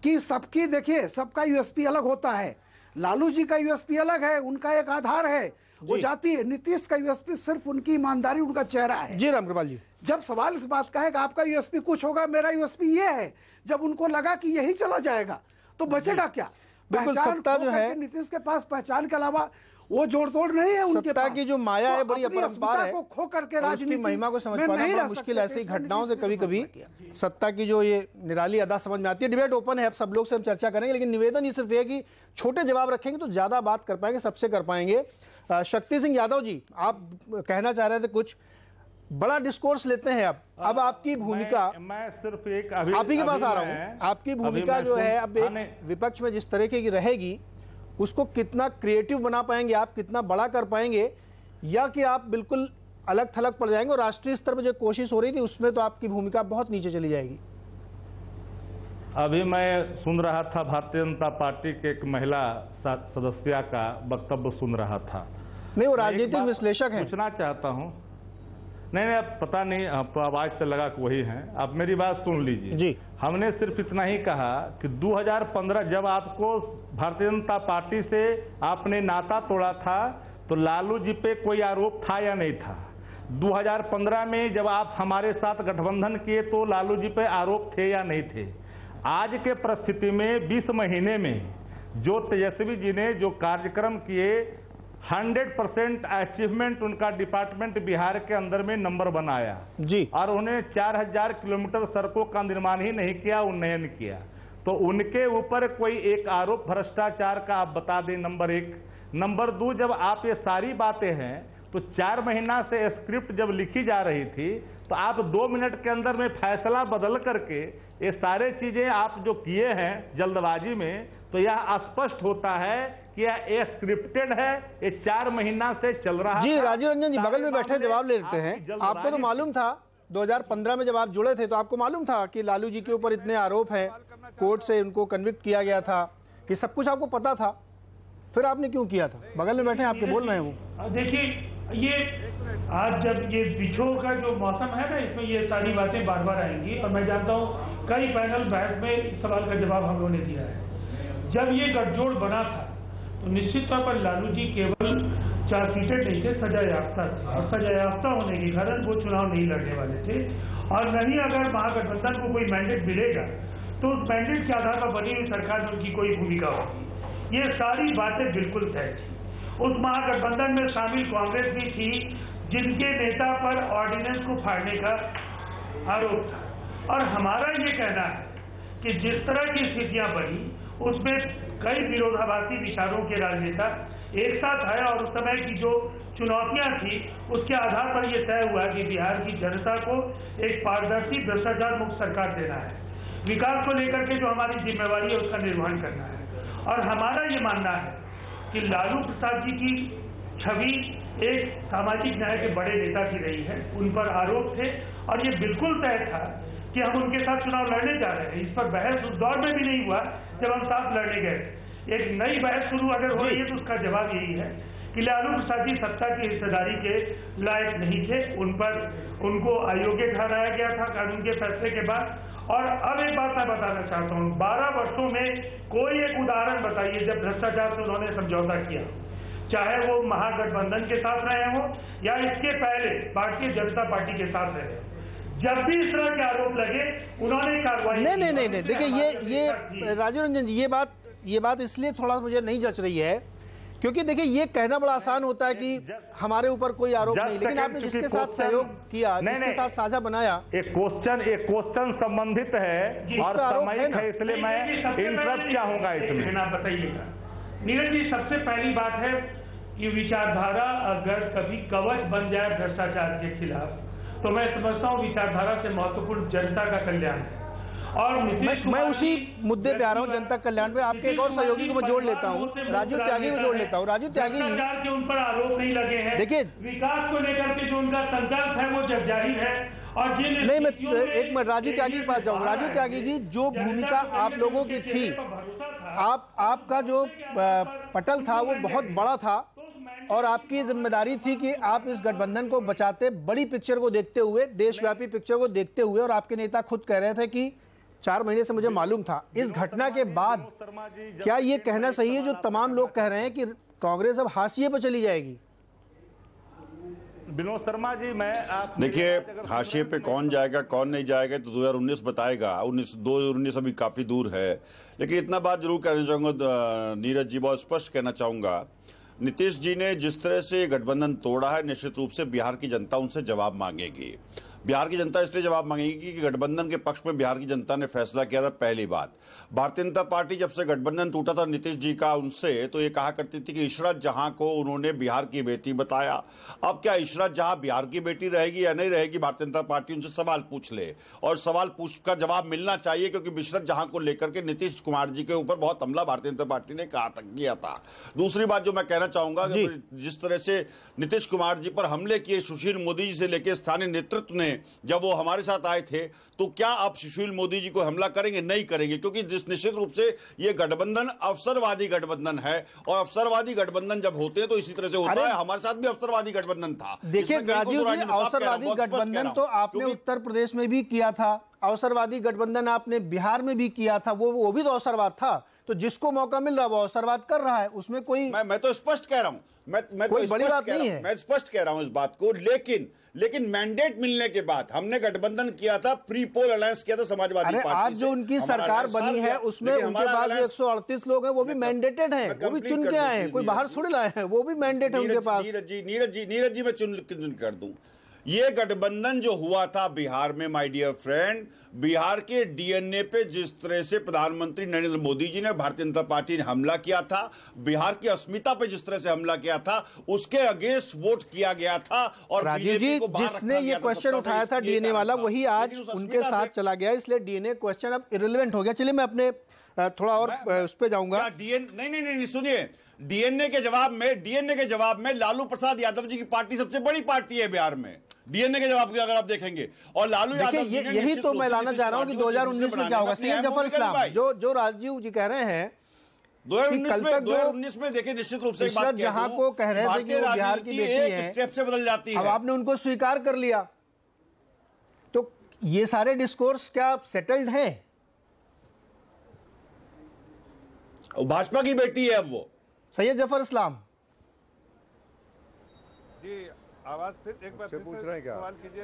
कि सबकी, देखिए, सबका यूएसपी अलग होता है। लालू जी का यूएसपी अलग है, उनका एक आधार है, वो जाती है। नीतीश का यूएसपी सिर्फ उनकी ईमानदारी, उनका चेहरा है। जी रामकृपाल जी, जब सवाल इस बात का है कि आपका यूएसपी कुछ होगा, मेरा यूएसपी ये है, जब उनको लगा कि यही चला जाएगा तो बचेगा क्या? बिल्कुल, सत्ता जो है, नीतीश के पास पहचान के अलावा वो जोड़ तोड़ नहीं है उनके सत्ता पास। की जो माया है, बड़ी अपरंपार है, को खो करके राजनीति महिमा को समझ पाना बड़ा मुश्किल है। ऐसी घटनाओं से कभी कभी सत्ता की जो ये निराली अदा समझ में आती है। डिबेट ओपन है, अब सब लोग से हम चर्चा करेंगे, लेकिन निवेदन ये सिर्फ है कि छोटे जवाब रखेंगे तो ज्यादा बात कर पाएंगे, सबसे कर पाएंगे। शक्ति सिंह यादव जी, आप कहना चाह रहे थे कुछ, बड़ा डिस्कोर्स लेते हैं अब आपकी भूमिका, मैं सिर्फ एक आप ही के पास आ रहा हूं, आपकी भूमिका जो है अब एक विपक्ष में जिस तरीके की रहेगी, उसको कितना क्रिएटिव बना पाएंगे आप, कितना बड़ा कर पाएंगे, या कि आप बिल्कुल अलग थलग पड़ जाएंगे? और राष्ट्रीय स्तर पर जो कोशिश हो रही थी उसमें तो आपकी भूमिका बहुत नीचे चली जाएगी। अभी मैं सुन रहा था भारतीय जनता पार्टी के एक महिला सदस्य का वक्तव्य सुन रहा था। नहीं, वो राजनीतिक विश्लेषक हैं। पूछना चाहता हूं, नहीं अब पता नहीं, तो आवाज से लगा कि वही हैं। आप मेरी बात सुन लीजिए जी। हमने सिर्फ इतना ही कहा कि 2015 जब आपको भारतीय जनता पार्टी से आपने नाता तोड़ा था तो लालू जी पे कोई आरोप था या नहीं था? 2015 में जब आप हमारे साथ गठबंधन किए तो लालू जी पे आरोप थे या नहीं थे? आज के परिस्थिति में 20 महीने में जो तेजस्वी जी ने जो कार्यक्रम किए, 100% अचीवमेंट उनका डिपार्टमेंट बिहार के अंदर में नंबर बनाया जी, और उन्हें 4000 किलोमीटर सड़कों का निर्माण ही नहीं किया, उन्नयन किया। तो उनके ऊपर कोई एक आरोप भ्रष्टाचार का आप बता दें, नंबर 1। नंबर 2, जब आप ये सारी बातें हैं तो 4 महीना से स्क्रिप्ट जब लिखी जा रही थी तो आप 2 मिनट के अंदर में फैसला बदल करके ये सारे चीजें आप जो किए हैं जल्दबाजी में, तो यह स्पष्ट होता है कि यह स्क्रिप्टेड है, ये 4 महीना से चल रहा है। जी राजीव रंजन जी बगल में बैठे जवाब ले लेते हैं। आपको तो मालूम था 2015 में जब आप जुड़े थे तो आपको मालूम था कि लालू जी के ऊपर इतने आरोप हैं, कोर्ट से उनको कन्विक्ट किया गया था, ये सब कुछ आपको पता था, फिर आपने क्यों किया था? बगल में बैठे आपके बोल रहे हैं वो। देखिए, ये आज जब ये बिछोह का जो मौसम है ना, इसमें ये सारी बातें बार बार आएंगी। और मैं जानता हूँ कई पैनल बहस में इस सवाल का जवाब हम लोगों ने दिया है। जब ये गठजोड़ बना था तो निश्चित तौर पर लालू जी केवल चार्जशीटेड नहीं थे, सजायाफ्ता थे, और सजायाफ्ता होने के कारण वो चुनाव नहीं लड़ने वाले थे। और नहीं, अगर महागठबंधन को कोई मैंडेट मिलेगा तो उस मैंडेट के आधार पर बनी हुई सरकार में उनकी कोई भूमिका होगी। ये सारी बातें बिल्कुल तय थी। उस महागठबंधन में शामिल कांग्रेस भी थी, जिनके नेता पर ऑर्डिनेंस को फाड़ने का आरोप था। और हमारा ये कहना है कि जिस तरह की स्थितियां बनी उसमें कई विरोधाभासी विचारों के राजनेता एक साथ आए और उस समय की जो चुनौतियां थी उसके आधार पर यह तय हुआ कि बिहार की जनता को एक पारदर्शी भ्रष्टाचार मुक्त सरकार देना है, विकास को लेकर के जो हमारी जिम्मेवारी है उसका निर्वहन करना है। और हमारा ये मानना है कि लालू प्रसाद जी की छवि एक सामाजिक न्याय के बड़े नेता की रही है, उन पर आरोप थे और ये बिल्कुल तय था कि हम उनके साथ चुनाव लड़ने जा रहे हैं। इस पर बहस उस दौर में भी नहीं हुआ जब हम साथ लड़ने गए। एक नई बहस शुरू अगर हो रही है तो उसका जवाब यही है कि लालू प्रसाद जी सत्ता की हिस्सेदारी के लायक नहीं थे, उन पर उनको अयोग्य ठहराया गया था कानून के फैसले के बाद। और अब एक बात मैं बताना चाहता हूँ, 12 वर्षों में कोई एक उदाहरण बताइए जब भ्रष्टाचार से उन्होंने समझौता किया, चाहे वो महागठबंधन के साथ रहे हों या इसके पहले भारतीय जनता पार्टी के साथ रहे। जब भी इस तरह के आरोप लगे उन्होंने कार्रवाई नहीं। देखिए ये राजीव रंजन जी, ये बात इसलिए थोड़ा मुझे नहीं जच रही है क्योंकि देखिए ये कहना बड़ा आसान होता है कि हमारे ऊपर कोई आरोप नहीं, लेकिन आपने जिसके साथ सहयोग किया, जिसके साथ साझा बनाया, एक क्वेश्चन संबंधित है और सामयिक है, इसलिए मैं इंटरप्ट चाहूंगा इसमें। आप बताइएगा नीरज जी, सबसे पहली बात है कि विचारधारा अगर कभी कवच बन जाए भ्रष्टाचार के खिलाफ, तो मैं समझता हूँ विचारधारा से महत्वपूर्ण जनता का कल्याण है। और मैं उसी मुद्दे पे आ रहा हूँ, जनता कल्याण पे। आपके एक और सहयोगी को मैं जोड़ लेता हूँ, राजीव त्यागी को जोड़ लेता हूँ। राजीव त्यागी जी, के उन पर आरोप नहीं लगे हैं, देखिए विकास को लेकर के जो उनका संकल्प है वो जग जाहिर है। और नहीं, मैं एक मिनट राजीव त्यागी के पास जाऊँ। राजीव त्यागी जी, जो भूमिका आप लोगों की थी, आपका जो पटल था वो बहुत बड़ा था और आपकी जिम्मेदारी थी कि आप इस गठबंधन को बचाते, बड़ी पिक्चर को देखते हुए, देशव्यापी पिक्चर को देखते हुए। और आपके नेता खुद कह रहे थे कि 4 महीने से मुझे मालूम था। इस घटना के बाद क्या ये कहना सही है जो तमाम लोग कह रहे हैं कि कांग्रेस अब हाशिए पर चली जाएगी? विनोद शर्मा जी, मैं आप देखिए, हाशिए पे कौन जाएगा कौन नहीं जाएगा तो 2019 बताएगा। 2019 अभी काफी दूर है, लेकिन इतना बात जरूर कहना चाहूंगा नीरज जी, बहुत स्पष्ट कहना चाहूंगा। नीतीश जी ने जिस तरह से गठबंधन तोड़ा है, निश्चित रूप से बिहार की जनता उनसे जवाब मांगेगी। बिहार की जनता इसलिए जवाब मांगेगी कि गठबंधन के पक्ष में बिहार की जनता ने फैसला किया था। पहली बात, भारतीय जनता पार्टी जब से गठबंधन टूटा था नीतीश जी का उनसे, तो ये कहा करती थी कि इशरत जहां को उन्होंने बिहार की बेटी बताया। अब क्या इशरत जहां बिहार की बेटी रहेगी या नहीं रहेगी, भारतीय जनता पार्टी उनसे सवाल पूछ ले, और सवाल पूछकर जवाब मिलना चाहिए, क्योंकि इशरत जहां को लेकर के नीतीश कुमार जी के ऊपर बहुत हमला भारतीय जनता पार्टी ने कहा तक किया था। दूसरी बात जो मैं कहना चाहूंगा, जिस तरह से नीतीश कुमार जी पर हमले किए सुशील मोदी जी से लेकर स्थानीय नेतृत्व ने, जब वो हमारे साथ आए थे, तो क्या आप सुशील मोदी जी को हमला करेंगे? नहीं करेंगे, क्योंकि निश्चित रूप से ये गठबंधन अवसरवादी गठबंधन है, और अवसरवादी गठबंधन जब होते हैं तो इसी तरह से होता है। हमारे साथ भी अवसरवादी गठबंधन था। देखिए राजीव जी, अवसरवादी गठबंधन तो आपने उत्तर प्रदेश में भी किया था, अवसरवादी गठबंधन आपने बिहार में भी किया था, वो भी तो अवसरवाद था। तो जिसको मौका मिल रहा है वो अवसरवाद कर रहा है, उसमें कोई मैं तो स्पष्ट कह रहा हूं, मैं कोई बड़ी बात नहीं है, मैं स्पष्ट कह रहा हूं इस बात को। लेकिन मैंडेट मिलने के बाद हमने गठबंधन किया था, प्री पोल अलायंस किया था समाजवादी पार्टी से। आज जो उनकी सरकार बनी है उसमें उनके पास 138 लोग हैं, वो भी मैंडेटेड हैं, वो भी चुन के आए हैं, कोई बाहर थोड़े लाए हैं, वो भी मैंडेट है उनके पास। नीरज जी मैं चुन कर दूं, ये गठबंधन जो हुआ था बिहार में, माय डियर फ्रेंड, बिहार के डीएनए पे जिस तरह से प्रधानमंत्री नरेंद्र मोदी जी ने, भारतीय जनता पार्टी ने हमला किया था, बिहार की अस्मिता पे जिस तरह से हमला किया था, उसके अगेंस्ट वोट किया गया था। और राजीव जी, जिसने ये क्वेश्चन उठाया था डीएनए वाला, वही आज उनके साथ चला गया, इसलिए डीएनए क्वेश्चन अब इररिलेवेंट हो गया। चलिए मैं अपने थोड़ा और उस पर जाऊंगा। नहीं, सुनिए, डीएनए के जवाब में लालू प्रसाद यादव जी की पार्टी सबसे बड़ी पार्टी है बिहार में, डीएनए के जवाब अगर आप देखेंगे। और लालू यादव यही तो मैं लाना चाह रहा हूं कि 2019 में क्या होगा। सैयद जफर इस्लाम, जो राजीव जी कह रहे हैं 2019 में देखिए, निश्चित रूप से एक बात जहां को कह रहे थे कि वो बिहार की बेटी है, स्टेप से बदल जाती है। अब आपने उनको स्वीकार कर लिया, तो ये सारे डिस्कोर्स क्या सेटल्ड हैं? भाजपा की बेटी है अब वो। सैयद जफर इस्लाम जी, आवाज फिर एक बार पूछ रहे हैं क्या? सवाल कीजिए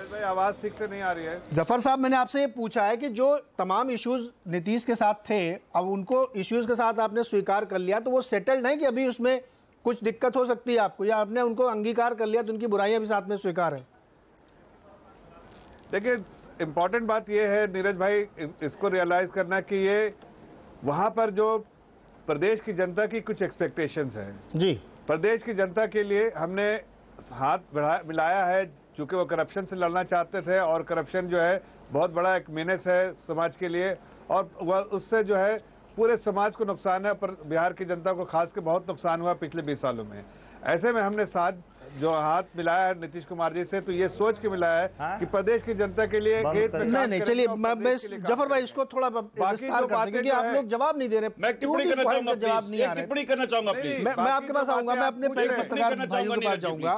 भाई, आवाज ठीक से नहीं आ रही है। जफर साहब, मैंने आपसे ये पूछा है कि जो तमाम इश्यूज नीतीश के साथ थे, अब उनको इश्यूज के साथ आपने स्वीकार कर लिया, तो वो सेटल्ड है कि अभी उसमें कुछ दिक्कत हो सकती है आपको, या आपने उनको अंगीकार कर लिया तो उनकी बुराइयां भी साथ में स्वीकार है? देखिए, इंपॉर्टेंट बात ये है नीरज भाई, इसको रियलाइज करना कि ये वहां पर जो प्रदेश की जनता की कुछ एक्सपेक्टेशंस हैं जी, प्रदेश की जनता के लिए हमने हाथ मिलाया है, चूंकि वो करप्शन से लड़ना चाहते थे, और करप्शन जो है बहुत बड़ा एक मेनेस है समाज के लिए, और उससे जो है पूरे समाज को नुकसान है, पर बिहार की जनता को खास के बहुत नुकसान हुआ पिछले 20 सालों में। ऐसे में हमने जो हाथ मिलाया है नीतीश कुमार जी से, तो ये सोच के मिलाया है कि प्रदेश की जनता के लिए नहीं, चलिए जफर भाई इसको थोड़ा विस्तार कर दें, क्योंकि आप लोग जवाब नहीं दे रहे। मैं टिप्पणी करना चाहूंगा, जवाब नहीं आ रहे। टिप्पणी करना चाहूंगा प्लीज। मैं आपके पास आऊंगा, मैं अपने पत्रकार भाइयों के पास जाऊंगा,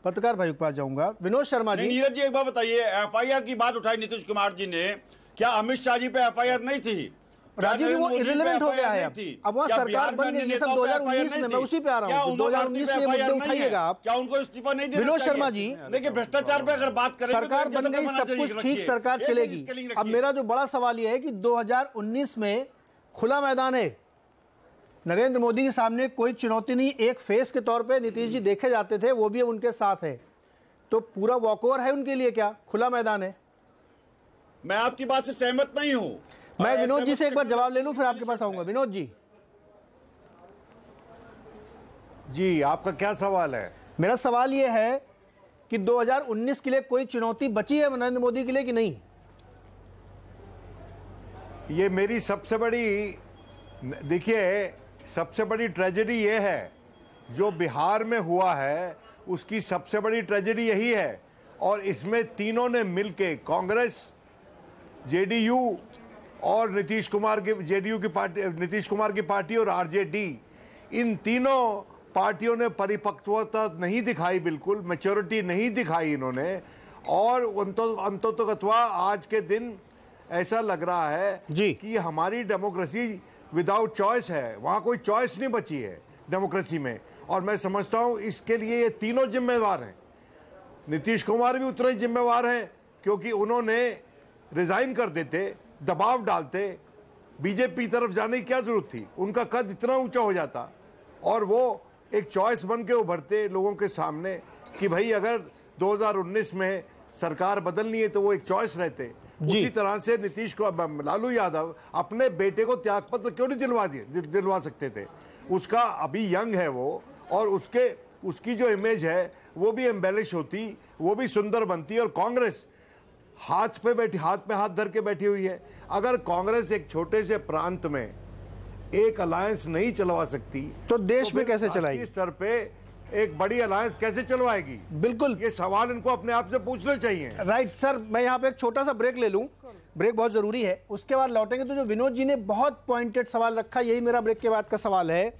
पत्रकार भाइयों के पास जाऊंगा। विनोद शर्मा जी, नीरज जी एक बात बताइए, एफआईआर की बात उठाई नीतीश कुमार जी ने, क्या अमित शाह जी पे एफआईआर नहीं थी? राजीव जी, वो इररिलेवेंट हो गया है अब वहाँ सरकार बन गई, ये सब 2019 में, मैं उसी पे आ रहा हूँ। 2019 में मुद्दे उठाइएगा आप, क्या उनको इस्तीफा नहीं देना? विनोद शर्मा जी, देखिए भ्रष्टाचार पे अगर बात करें, सरकार बन गई, सब कुछ ठीक, सरकार चलेगी। अब मेरा जो बड़ा सवाल ये है कि 2019 में खुला मैदान है। नरेंद्र मोदी के सामने कोई चुनौती नहीं, एक फेस के तौर पे नीतीश जी देखे जाते थे, वो भी उनके साथ है, तो पूरा वॉकओवर है उनके लिए, क्या खुला मैदान है? मैं आपकी बात से सहमत नहीं हूं। मैं विनोद जी से एक बार जवाब ले लूं, फिर आपके पास आऊंगा। विनोद जी, जी आपका क्या सवाल है? मेरा सवाल यह है कि 2019 के लिए कोई चुनौती बची है नरेंद्र मोदी के लिए कि नहीं? ये मेरी सबसे बड़ी, देखिए सबसे बड़ी ट्रेजेडी ये है जो बिहार में हुआ है, उसकी सबसे बड़ी ट्रेजेडी यही है। और इसमें तीनों ने मिलके, कांग्रेस, जेडीयू और नीतीश कुमार की, जेडीयू की पार्टी, नीतीश कुमार की पार्टी और आरजेडी, इन तीनों पार्टियों ने परिपक्वता नहीं दिखाई, बिल्कुल मैच्योरिटी नहीं दिखाई इन्होंने। और अंततोगत्वा आज के दिन ऐसा लग रहा है कि हमारी डेमोक्रेसी विदाउट चॉइस है, वहां कोई चॉइस नहीं बची है डेमोक्रेसी में। और मैं समझता हूं इसके लिए ये तीनों जिम्मेवार हैं। नीतीश कुमार भी उतने ही जिम्मेवार हैं, क्योंकि उन्होंने रिजाइन कर देते, दबाव डालते, बीजेपी की तरफ जाने की क्या जरूरत थी? उनका कद इतना ऊंचा हो जाता और वो एक चॉइस बन के उभरते लोगों के सामने कि भाई अगर 2019 में सरकार बदलनी है तो वो एक चॉइस रहते। उसी तरह से नीतीश को, लालू यादव अपने बेटे को त्यागपत्र क्यों नहीं दिलवा सकते थे? उसका अभी यंग है वो, और उसकी जो इमेज है वो भी एम्बेलिश होती, वो भी सुंदर बनती। और कांग्रेस हाथ में हाथ धर के बैठी हुई है। अगर कांग्रेस एक छोटे से प्रांत में एक अलायंस नहीं चलवा सकती तो देश में कैसे चलाएगी? स्तर पे एक बड़ी अलायंस कैसे चलवाएगी? बिल्कुल, ये सवाल इनको अपने आप से पूछने चाहिए। राइट सर, मैं यहाँ पे एक छोटा सा ब्रेक ले लूं, ब्रेक बहुत जरूरी है, उसके बाद लौटेंगे। तो जो विनोद जी ने बहुत पॉइंटेड सवाल रखा, यही मेरा ब्रेक के बाद का सवाल है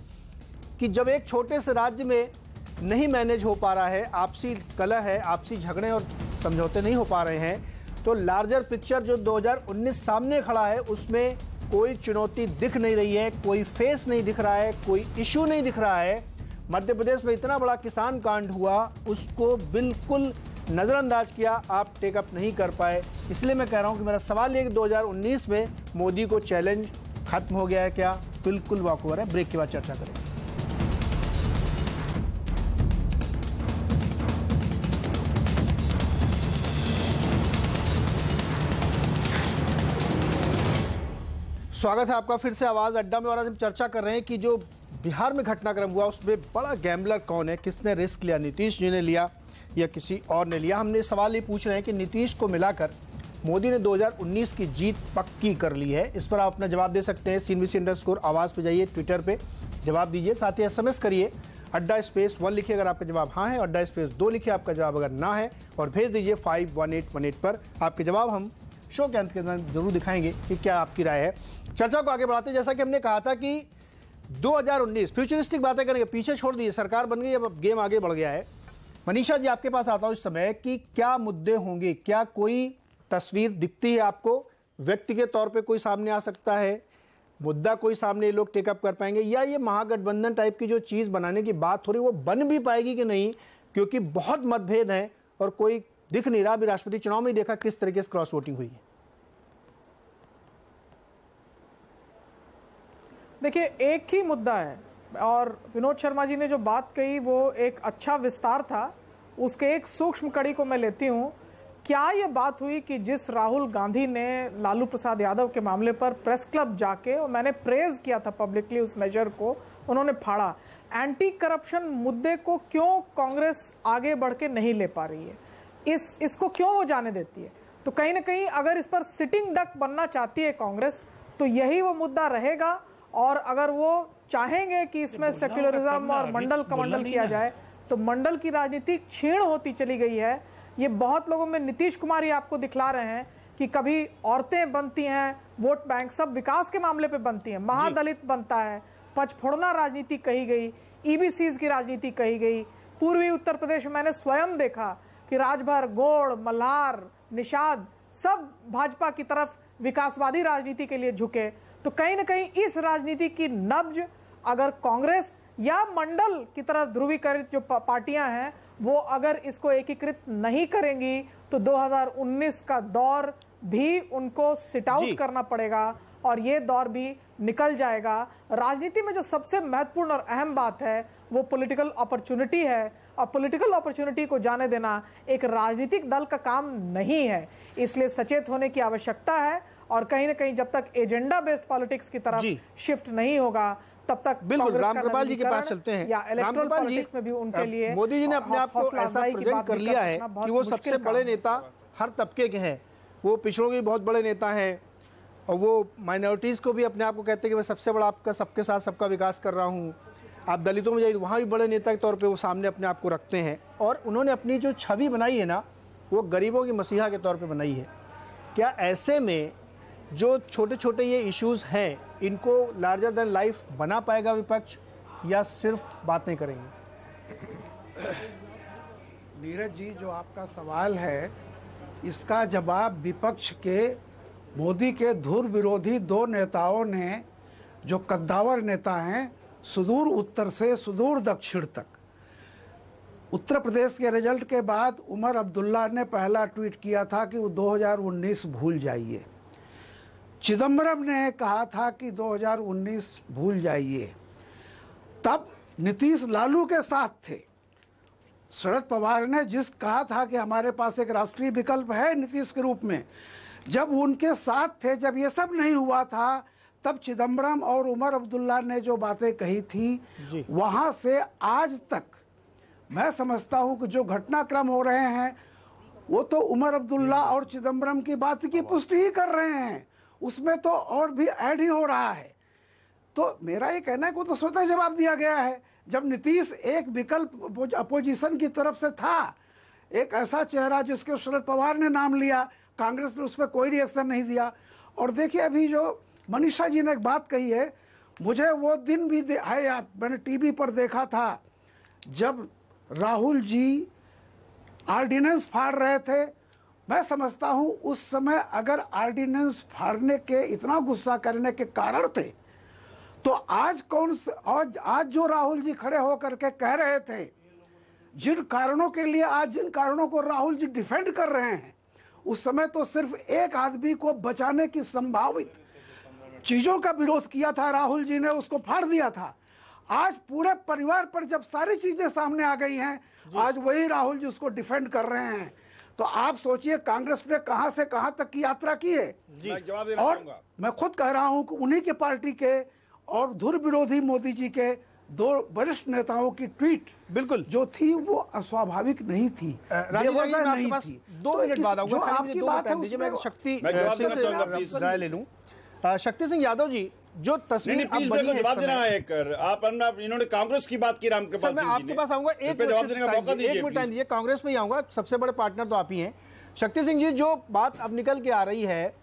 कि जब एक छोटे से राज्य में नहीं मैनेज हो पा रहा है, आपसी कलह है, आपसी झगड़े और समझौते नहीं हो पा रहे हैं, तो लार्जर पिक्चर जो 2019 सामने खड़ा है उसमें कोई चुनौती दिख नहीं रही है, कोई फेस नहीं दिख रहा है, कोई इश्यू नहीं दिख रहा है। मध्य प्रदेश में इतना बड़ा किसान कांड हुआ, उसको बिल्कुल नज़रअंदाज किया, आप टेकअप नहीं कर पाए। इसलिए मैं कह रहा हूं कि मेरा सवाल ये कि 2019 में मोदी को चैलेंज खत्म हो गया है क्या? बिल्कुल वॉकओवर है। ब्रेक के बाद चर्चा करेंगे। स्वागत है आपका फिर से आवाज अड्डा में। और आज हम चर्चा कर रहे हैं कि जो बिहार में घटनाक्रम हुआ उसमें बड़ा गैम्बलर कौन है, किसने रिस्क लिया, नीतीश जी ने लिया या किसी और ने लिया? हमने सवाल ये पूछ रहे हैं कि नीतीश को मिलाकर मोदी ने 2019 की जीत पक्की कर ली है। इस पर आप अपना जवाब दे सकते हैं। @आवाज पे जाइए, ट्विटर पे जवाब दीजिए, साथ ही SMS करिए @1 लिखिए अगर आपका जवाब हाँ है, और @2 लिखिए आपका जवाब अगर ना है, और भेज दीजिए 51818 पर। आपके जवाब हम शो के अंत के अंदर जरूर दिखाएंगे कि क्या आपकी राय है। चर्चा को आगे बढ़ाते, जैसा कि हमने कहा था कि 2019 फ्यूचरिस्टिक बातें करेंगे, पीछे छोड़ दीजिए, सरकार बन गई, अब गेम आगे बढ़ गया है। मनीषा जी आपके पास आता हूं इस समय कि क्या मुद्दे होंगे, क्या कोई तस्वीर दिखती है आपको? व्यक्ति के तौर पे कोई सामने आ सकता है, मुद्दा कोई सामने लोग टेकअप कर पाएंगे, या ये महागठबंधन टाइप की जो चीज बनाने की बात हो रही वो बन भी पाएगी कि नहीं? क्योंकि बहुत मतभेद हैं और कोई दिख नहीं रहा। अभी राष्ट्रपति चुनाव में ही देखा किस तरीके से क्रॉस वोटिंग हुई है। देखिए, एक ही मुद्दा है, और विनोद शर्मा जी ने जो बात कही वो एक अच्छा विस्तार था। उसके एक सूक्ष्म कड़ी को मैं लेती हूं। क्या ये बात हुई कि जिस राहुल गांधी ने लालू प्रसाद यादव के मामले पर प्रेस क्लब जाके, और मैंने प्रेज किया था पब्लिकली उस मेजर को, उन्होंने फाड़ा। एंटी करप्शन मुद्दे को क्यों कांग्रेस आगे बढ़ के नहीं ले पा रही है, इसको क्यों वो जाने देती है? तो कहीं ना कहीं अगर इस पर सिटिंग डक बनना चाहती है कांग्रेस, तो यही वो मुद्दा रहेगा। और अगर वो चाहेंगे कि इसमें सेक्युलरिज्म और मंडल कमंडल किया जाए, तो मंडल की राजनीति क्षीण होती चली गई है। ये बहुत लोगों में नीतीश कुमार ही आपको दिखला रहे हैं कि कभी औरतें बनती हैं वोट बैंक, सब विकास के मामले पे बनती हैं, महादलित बनता है, पचफोड़ना राजनीति कही गई, ईबीसीज की राजनीति कही गई। पूर्वी उत्तर प्रदेश में मैंने स्वयं देखा कि राजभर, गोड़, मल्हार, निषाद सब भाजपा की तरफ विकासवादी राजनीति के लिए झुके। तो कहीं ना कहीं इस राजनीति की नब्ज अगर कांग्रेस या मंडल की तरफ ध्रुवीकरित जो पार्टियां हैं वो अगर इसको एकीकृत नहीं करेंगी, तो 2019 का दौर भी उनको सिट आउट करना पड़ेगा। और ये दौर भी निकल जाएगा। राजनीति में जो सबसे महत्वपूर्ण और अहम बात है वो पॉलिटिकल अपॉर्चुनिटी है, और पॉलिटिकल अपॉर्चुनिटी को जाने देना एक राजनीतिक दल का काम नहीं है। इसलिए सचेत होने की आवश्यकता है, और कहीं ना कहीं जब तक एजेंडा बेस्ड पॉलिटिक्स की तरफ शिफ्ट नहीं होगा तब तक बिल्कुल। रामकृपाल जी के पास चलते हैं। या इलेक्टोरल पॉलिटिक्स में भी उनके लिए मोदी जी ने अपने आप को ऐसा प्रेजेंट कर लिया है कि वो सबसे बड़े नेता हर तबके के हैं, वो पिछड़ों के बहुत बड़े नेता हैं, और वो माइनॉरिटीज़ को भी अपने आप को कहते हैं कि मैं सबसे बड़ा आपका सबके साथ सबका विकास कर रहा हूँ। आप दलितों में जाइए वहाँ भी बड़े नेता के तौर पे वो सामने अपने आप को रखते हैं, और उन्होंने अपनी जो छवि बनाई है ना वो गरीबों की मसीहा के तौर पे बनाई है। क्या ऐसे में जो छोटे छोटे ये इश्यूज़ हैं इनको लार्जर देन लाइफ बना पाएगा विपक्ष, या सिर्फ बातें करेंगे? नीरज जी, जो आपका सवाल है इसका जवाब विपक्ष के मोदी के धुर विरोधी दो नेताओं ने, जो कद्दावर नेता हैं सुदूर उत्तर से सुदूर दक्षिण तक। उत्तर प्रदेश के रिजल्ट के बाद उमर अब्दुल्ला ने पहला ट्वीट किया था कि वो 2019 भूल जाइए। चिदम्बरम ने कहा था कि 2019 भूल जाइए। तब नीतीश लालू के साथ थे। शरद पवार ने जिस कहा था कि हमारे पास एक राष्ट्रीय विकल्प है नीतीश के रूप में, जब उनके साथ थे, जब ये सब नहीं हुआ था, तब चिदम्बरम और उमर अब्दुल्ला ने जो बातें कही थी वहां से आज तक मैं समझता हूं कि जो घटनाक्रम हो रहे हैं वो तो उमर अब्दुल्ला और चिदम्बरम की बात की पुष्टि ही कर रहे हैं, उसमें तो और भी ऐड ही हो रहा है। तो मेरा ये कहना है कि वो तो स्वतः जवाब दिया गया है। जब नीतीश एक विकल्प अपोजिशन की तरफ से था, एक ऐसा चेहरा जिसके शरद पवार ने नाम लिया, कांग्रेस ने उस पर कोई रिएक्शन नहीं दिया। और देखिए अभी जो मनीषा जी ने एक बात कही है, मुझे वो दिन भी है, मैंने टीवी पर देखा था जब राहुल जी ऑर्डिनेंस फाड़ रहे थे। मैं समझता हूं उस समय अगर ऑर्डिनेंस फाड़ने के इतना गुस्सा करने के कारण थे, तो आज कौन से आज जो राहुल जी खड़े होकर के कह रहे थे, जिन कारणों के लिए आज जिन कारणों को राहुल जी डिफेंड कर रहे हैं, उस समय तो सिर्फ एक आदमी को बचाने की संभावित चीजों का विरोध किया था राहुल जी ने, उसको फाड़ दिया था। आज पूरे परिवार पर जब सारी चीजें सामने आ गई हैं, आज वही राहुल जी उसको डिफेंड कर रहे हैं। तो आप सोचिए कांग्रेस ने कहां से कहां तक की यात्रा की है। और मैं खुद कह रहा हूं कि उन्हीं के पार्टी के और धुर विरोधी मोदी जी के दो वरिष्ठ नेताओं की ट्वीट बिल्कुल जो थी वो अस्वाभाविक नहीं थी, बेवजह नहीं थी। 2 मिनट बाद आऊंगा, आपकी बात है उसमें मैं शक्ति राय ले लूं। शक्ति सिंह यादव जी, जो तस्वीर आप जवाब देना है आप इन्होंने कांग्रेस की बात की, रामकृपाल मैं आपके पास आऊंगा, एक मिनट टाइम दीजिए, कांग्रेस में ही आऊंगा, सबसे बड़े पार्टनर तो आप ही हैं। शक्ति सिंह जी, जो बात अब निकल के आ रही है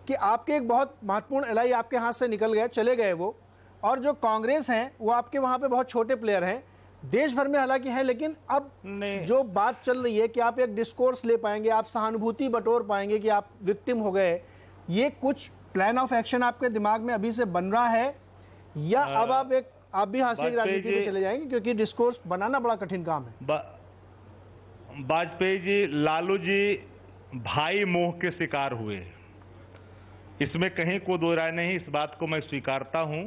कि आपके एक बहुत महत्वपूर्ण एलआई आपके हाथ से निकल गए, चले गए वो, और जो कांग्रेस हैं वो आपके वहां पे बहुत छोटे प्लेयर हैं, देश भर में हालांकि है, लेकिन अब जो बात चल रही है कि आप एक डिस्कोर्स ले पाएंगे, आप सहानुभूति बटोर पाएंगे कि आप विक्टिम हो गए, ये कुछ प्लान ऑफ एक्शन आपके दिमाग में अभी से बन रहा है, या अब आप भी हासिल राजनीति में चले जाएंगे, क्योंकि डिस्कोर्स बनाना बड़ा कठिन काम है? वाजपेयी जी, लालू जी भाई मोह के शिकार हुए, इसमें कहीं को दो राय नहीं। इस बात को मैं स्वीकारता हूं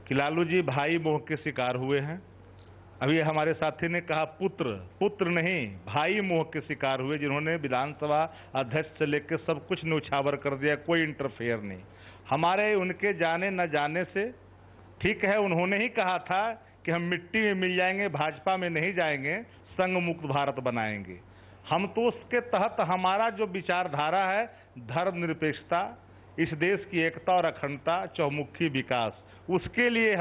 कि लालू जी भाई मोह के शिकार हुए हैं। अभी हमारे साथी ने कहा पुत्र नहीं, भाई मोह के शिकार हुए, जिन्होंने विधानसभा अध्यक्ष से लेकर सब कुछ न्यौछावर कर दिया, कोई इंटरफेयर नहीं। हमारे उनके जाने न जाने से, ठीक है उन्होंने ही कहा था कि हम मिट्टी में मिल जाएंगे, भाजपा में नहीं जाएंगे, संघ मुक्त भारत बनाएंगे। हम तो उसके तहत हमारा जो विचारधारा है, धर्मनिरपेक्षता, इस देश की एकता और अखंडता, चौमुखी विकास, उसके लिए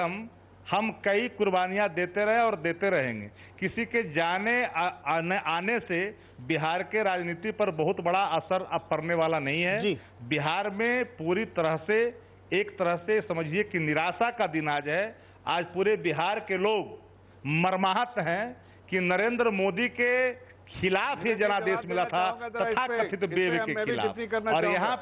हम कई कुर्बानियां देते रहे और देते रहेंगे। किसी के आने से बिहार के राजनीति पर बहुत बड़ा असर अब पड़ने वाला नहीं है। बिहार में पूरी तरह से, एक तरह से समझिए कि निराशा का दिन आज है। आज पूरे बिहार के लोग मर्माहत हैं कि नरेंद्र मोदी के खिलाफ ये जनादेश मिला था, तथा कथित बेवे के खिलाफ। और यहाँ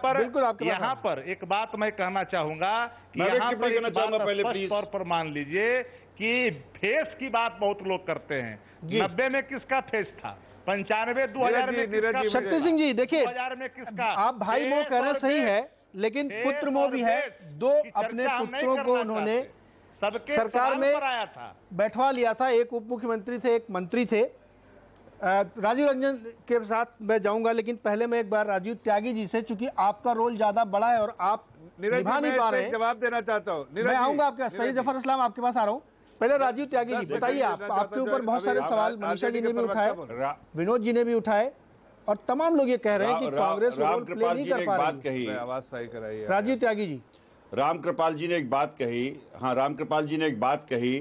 पर एक बात मैं कहना चाहूंगा कि यहाँ पर एक बात तौर पर मान लीजिए कि फेस की बात बहुत लोग करते हैं। 90 में किसका फेस था, 95, 2000 में किसका? शक्ति सिंह जी देखिए, 2000 में किसका? आप भाई मोह कह रहे सही है, लेकिन पुत्र मोह भी है। दो अपने पुत्रों को उन्होंने सरकार में बैठवा लिया था। एक उप मुख्यमंत्री थे, एक मंत्री थे। राजीव रंजन के साथ मैं जाऊंगा, लेकिन पहले मैं एक बार राजीव त्यागी जी से, चूंकि आपका रोल ज्यादा बड़ा है और आप निभा नहीं पा रहे हैं, जवाब देना चाहता हूँ। मैं आऊंगा आपके पास। सैयद जफर इस्लाम आपके पास आ रहा हूँ। पहले राजीव त्यागी जी बताइए, आपके ऊपर बहुत सारे सवाल मनीषा जी ने भी उठाए, विनोद जी ने भी उठाए, और तमाम लोग ये कह रहे हैं कि कांग्रेस रोल प्ले नहीं कर पा रही। आवाज सही कराइए। राजीव त्यागी जी। रामकृपाल जी ने एक बात कही, हाँ, रामकृपाल जी ने एक बात कही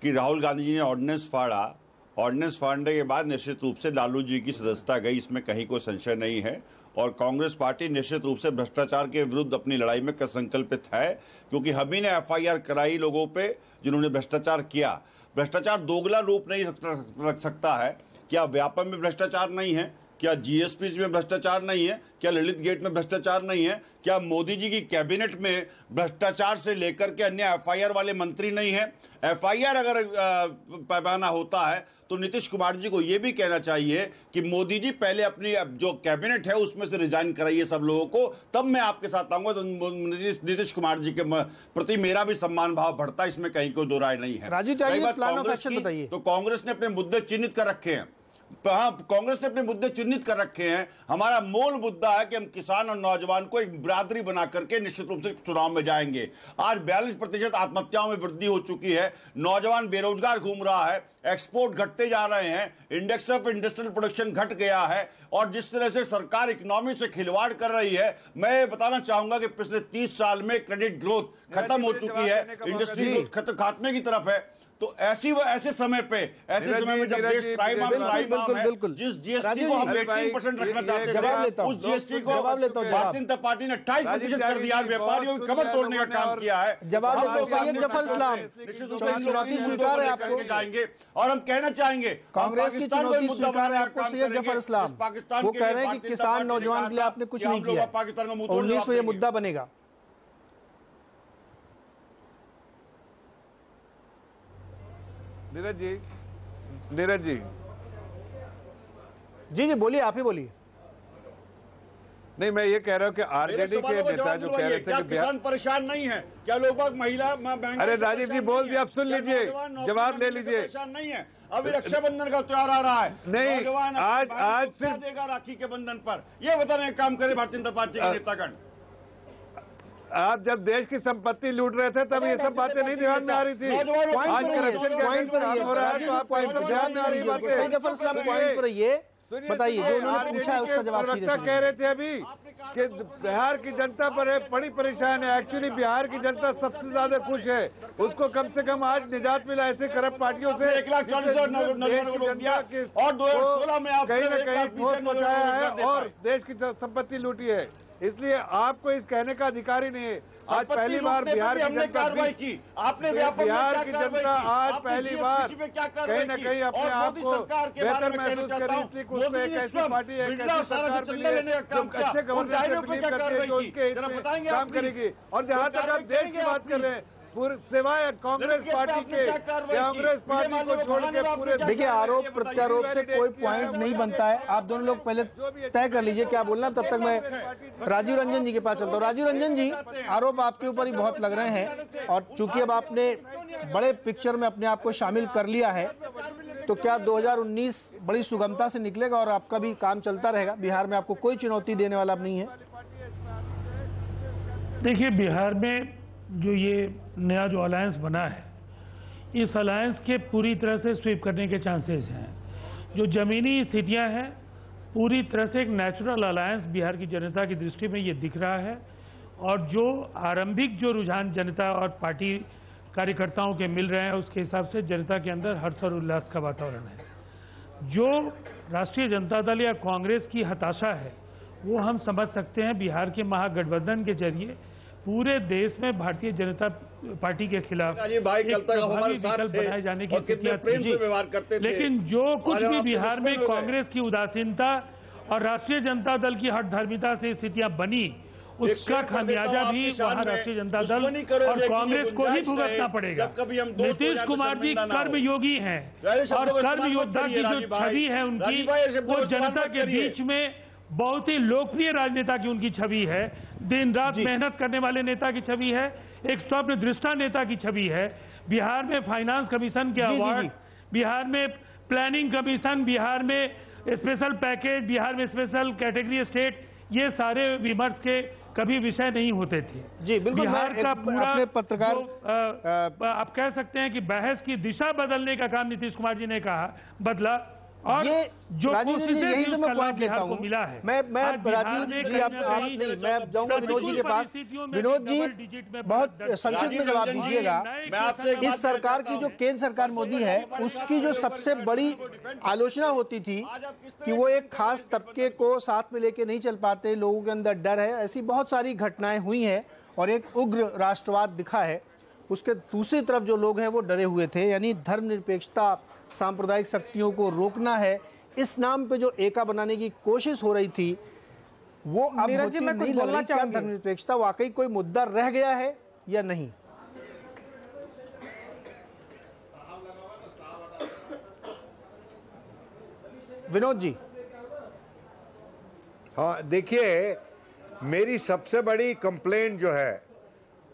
कि राहुल गांधी जी ने ऑर्डिनेंस फाड़ा। ऑर्डिनेंस फाड़ने के बाद निश्चित रूप से लालू जी की सदस्यता गई, इसमें कहीं कोई संशय नहीं है। और कांग्रेस पार्टी निश्चित रूप से भ्रष्टाचार के विरुद्ध अपनी लड़ाई में संकल्पित है, क्योंकि हम ही ने एफआईआर कराई लोगों पे जिन्होंने भ्रष्टाचार किया। भ्रष्टाचार दोगला रूप नहीं रख सकता है। क्या व्यापम में भ्रष्टाचार नहीं है? क्या जीएसपी में भ्रष्टाचार नहीं है? क्या ललित गेट में भ्रष्टाचार नहीं है? क्या मोदी जी की कैबिनेट में भ्रष्टाचार से लेकर के अन्य एफआईआर वाले मंत्री नहीं है? एफआईआर अगर पैमाना होता है तो नीतीश कुमार जी को यह भी कहना चाहिए कि मोदी जी पहले अपनी जो कैबिनेट है उसमें से रिजाइन कराइए सब लोगों को, तब मैं आपके साथ आऊंगा। तो नीतीश कुमार जी के प्रति मेरा भी सम्मान भाव बढ़ता है, इसमें कहीं कोई दो राय नहीं है। राजीव त्यागी, प्लान ऑफ एक्शन बताइए। तो कांग्रेस ने अपने मुद्दे चिन्हित कर रखे हैं। हाँ, कांग्रेस ने अपने मुद्दे चिन्हित कर रखे हैं। हमारा मूल मुद्दा है कि हम किसान और नौजवान को एक बिरादरी बना करके निश्चित रूप से चुनाव में जाएंगे। आज 42% आत्महत्याओं में वृद्धि हो चुकी है, नौजवान बेरोजगार घूम रहा है, एक्सपोर्ट घटते जा रहे हैं, इंडेक्स ऑफ इंडस्ट्रियल प्रोडक्शन घट गया है, और जिस तरह से सरकार इकोनॉमी से खिलवाड़ कर रही है, मैं बताना चाहूंगा कि पिछले 30 साल में क्रेडिट ग्रोथ खत्म हो चुकी है, इंडस्ट्री ग्रोथ खात्मे की तरफ है। तो ऐसे समय में जब देश जिस जीएसटी को हम 18% रखना चाहते थे, उस जीएसटी को भारतीय जनता पार्टी ने 28% कर दिया। व्यापारियों की कमर तोड़ने का काम किया है। जफर इस्लाम, चुनौती स्वीकार है आपको, जाएंगे और हम कहना चाहेंगे कांग्रेस की चुनौती स्वीकार है आपको। सैयद जफर इस्लाम वो कह रहे हैं कि किसान नौजवान के लिए आपने कुछ नहीं किया, पाकिस्तान का मुंह 19 में ये मुद्दा बनेगा। नीरज जी जी बोलिए, आप ही बोलिए। नहीं, मैं ये कह रहा हूँ कि आरजेडी के नेता जो कह रहे थे कि किसान परेशान नहीं है, क्या लोग महिला, अरे राजीव जी बोल दिया, अब सुन लीजिए, जवाब ले लीजिए। परेशान नहीं है। अभी रक्षाबंधन का त्योहार आ रहा है, नहीं, आज क्या देगा राखी के बंधन पर, ये बताने का काम करे भारतीय जनता पार्टी के नेतागण। आप जब देश की संपत्ति लूट रहे थे तब ये सब बातें नहीं ध्यान में आ रही थी। आज करप्शन का हो रहा है तो आपको ध्यान में आ रही बातें। बताइए, जो उन्होंने पूछा है उसका जवाब सीधे कह रहे थे अभी कि बिहार की जनता पर बड़ी परेशान है। एक्चुअली बिहार की जनता सबसे ज्यादा खुश है, उसको कम से कम आज निजात मिला ऐसे करप्ट पार्टियों से। 1,40,000 नौजवानों को रोक दिया और 2016 में कहीं न कहीं वोट पहुंचाया है और देश की संपत्ति लूटी है। इसलिए आपको इस कहने का अधिकार ही नहीं है। आज पहली बार बिहार की जनता कार्रवाई की, आपने बिहार की जनता आज पहली बार कहीं न कहीं अपने आप को बेहतर महसूस कर रही थी। उसको एक ऐसी पार्टी है, एक ऐसी सरकार मिली है जो अच्छे गवर्नेंस से बिलीव करती है, जो उसके हित में काम करेगी। और जहाँ तक आप देश की बात कर रहे हैं, सिवाय कांग्रेस पार्टी के, कांग्रेस पार्टी को छोड़ के पूरे, देखिए, आरोप प्रत्यारोप से कोई पॉइंट नहीं बनता है। आप दोनों लोग पहले तय कर लीजिए क्या बोलना, तब तक मैं राजीव रंजन जी के पास चलता हूँ। राजीव रंजन जी, आरोप आपके ऊपर ही बहुत लग रहे हैं और चूंकि अब आपने बड़े पिक्चर में अपने आप को शामिल कर लिया है, तो क्या 2019 बड़ी सुगमता से निकलेगा और आपका भी काम चलता रहेगा? बिहार में आपको कोई चुनौती देने वाला नहीं है? देखिए, बिहार में जो ये नया जो अलायंस बना है, इस अलायंस के पूरी तरह से स्वीप करने के चांसेस हैं। जो जमीनी स्थितियां हैं, पूरी तरह से एक नेचुरल अलायंस बिहार की जनता की दृष्टि में ये दिख रहा है। और जो आरंभिक जो रुझान जनता और पार्टी कार्यकर्ताओं के मिल रहे हैं, उसके हिसाब से जनता के अंदर हर्ष और उल्लास का वातावरण है। जो राष्ट्रीय जनता दल या कांग्रेस की हताशा है, वो हम समझ सकते हैं। बिहार के महागठबंधन के जरिए पूरे देश में भारतीय जनता पार्टी के खिलाफ बनाए जाने की स्थितियां थी। लेकिन जो कुछ भी बिहार में कांग्रेस की उदासीनता और राष्ट्रीय जनता दल की हठधर्मिता से स्थितियां बनी, उसका खामियाजा भी वहाँ राष्ट्रीय जनता दल और कांग्रेस को ही भुगतना पड़ेगा। नीतीश कुमार जी कर्मयोगी हैं और कर्म योद्धा की जो छवि है उनकी, वो जनता के बीच में बहुत ही लोकप्रिय राजनेता की उनकी छवि है, दिन रात मेहनत करने वाले नेता की छवि है, एक स्वप्न दृष्टा नेता की छवि है। बिहार में फाइनेंस कमीशन के अवार्ड, बिहार में प्लानिंग कमीशन, बिहार में स्पेशल पैकेज, बिहार में स्पेशल कैटेगरी स्टेट, ये सारे विमर्श के कभी विषय नहीं होते थे। जी बिल्कुल। बिहार का पूरा अपने पत्रकार आप कह सकते हैं कि बहस की दिशा बदलने का काम नीतीश कुमार जी ने कहा, बदला। और ये जो राजीव जी यही से मैं पॉइंट लेता हूँ, मिला है। मैं राजीव जी आप नहीं, मैं अब जाऊंगा विनोद जी के पास। विनोद जी बहुत संक्षिप्त में जवाब दीजिएगा। इस सरकार की जो केंद्र सरकार मोदी है, उसकी जो सबसे बड़ी आलोचना होती थी कि वो एक खास तबके को साथ में लेके नहीं चल पाते, लोगों के अंदर डर है, ऐसी बहुत सारी घटनाएं हुई हैं और एक उग्र राष्ट्रवाद दिखा है। उसके दूसरी तरफ जो लोग हैं वो डरे हुए थे, यानी धर्मनिरपेक्षता, सांप्रदायिक शक्तियों को रोकना है, इस नाम पे जो एका बनाने की कोशिश हो रही थी वो अब होती नहीं लग रही। क्या धर्मनिरपेक्षता वाकई कोई मुद्दा रह गया है या नहीं? विनोद जी। हाँ देखिए, मेरी सबसे बड़ी कंप्लेंट जो है,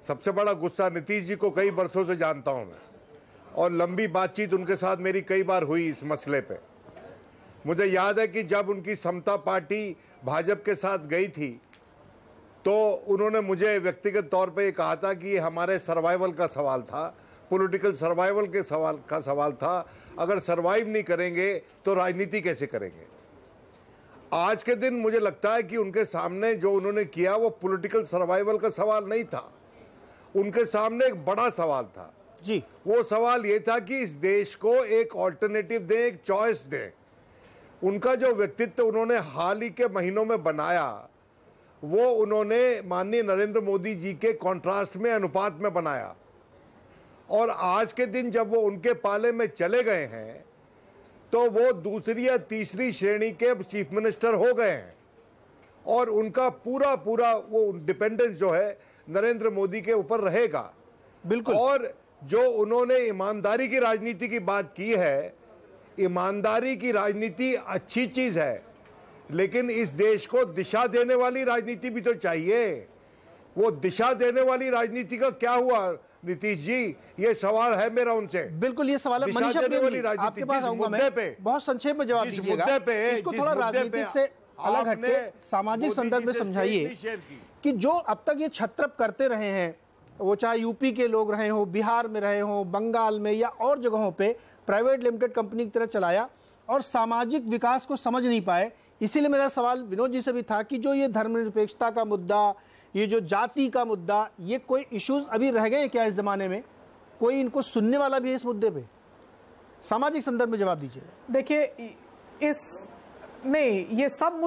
सबसे बड़ा गुस्सा नीतीश जी को कई वर्षों से जानता हूं मैं, और लंबी बातचीत उनके साथ मेरी कई बार हुई इस मसले पे। मुझे याद है कि जब उनकी समता पार्टी भाजपा के साथ गई थी तो उन्होंने मुझे व्यक्तिगत तौर पे ये कहा था कि ये हमारे सर्वाइवल का सवाल था, पॉलिटिकल सर्वाइवल के सवाल था। अगर सर्वाइव नहीं करेंगे तो राजनीति कैसे करेंगे? आज के दिन मुझे लगता है कि उनके सामने जो उन्होंने किया वो पॉलिटिकल सर्वाइवल का सवाल नहीं था, उनके सामने एक बड़ा सवाल था जी। वो सवाल ये था कि इस देश को एक ऑल्टरनेटिव दें, एक चॉइस दें। उनका जो व्यक्तित्व उन्होंने हाल ही के महीनों में बनाया वो उन्होंने माननीय नरेंद्र मोदी जी के कॉन्ट्रास्ट में, अनुपात में बनाया। और आज के दिन जब वो उनके पाले में चले गए हैं तो वो दूसरी या तीसरी श्रेणी के चीफ मिनिस्टर हो गए हैं और उनका पूरा वो डिपेंडेंस जो है नरेंद्र मोदी के ऊपर रहेगा। बिल्कुल। और जो उन्होंने ईमानदारी की राजनीति की बात की है, ईमानदारी की राजनीति अच्छी चीज है, लेकिन इस देश को दिशा देने वाली राजनीति भी तो चाहिए। वो दिशा देने वाली राजनीति का क्या हुआ नीतीश जी? ये सवाल है मेरा उनसे। बिल्कुल ये सवाल है। मनीषा प्रेम जी, आपके पास आऊंगा मैं, बहुत संक्षेप में जवाब दीजिएगा। इसको थोड़ा राजनीतिक से अलग हटके सामाजिक संदर्भ में समझाइए कि जो अब तक ये छत्रप करते रहे हैं, वो चाहे यूपी के लोग रहे हो, बिहार में रहे हो, बंगाल में या और जगहों पे प्राइवेट लिमिटेड कंपनी की तरह चलाया और सामाजिक विकास को समझ नहीं पाए। इसीलिए मेरा सवाल विनोद जी से भी था कि जो ये धर्मनिरपेक्षता का मुद्दा, ये जो जाति का मुद्दा, ये कोई इश्यूज अभी रह गए क्या इस जमाने में? कोई इनको सुनने वाला भी है इस मुद्दे पे? सामाजिक संदर्भ में जवाब दीजिए। देखिए ये सब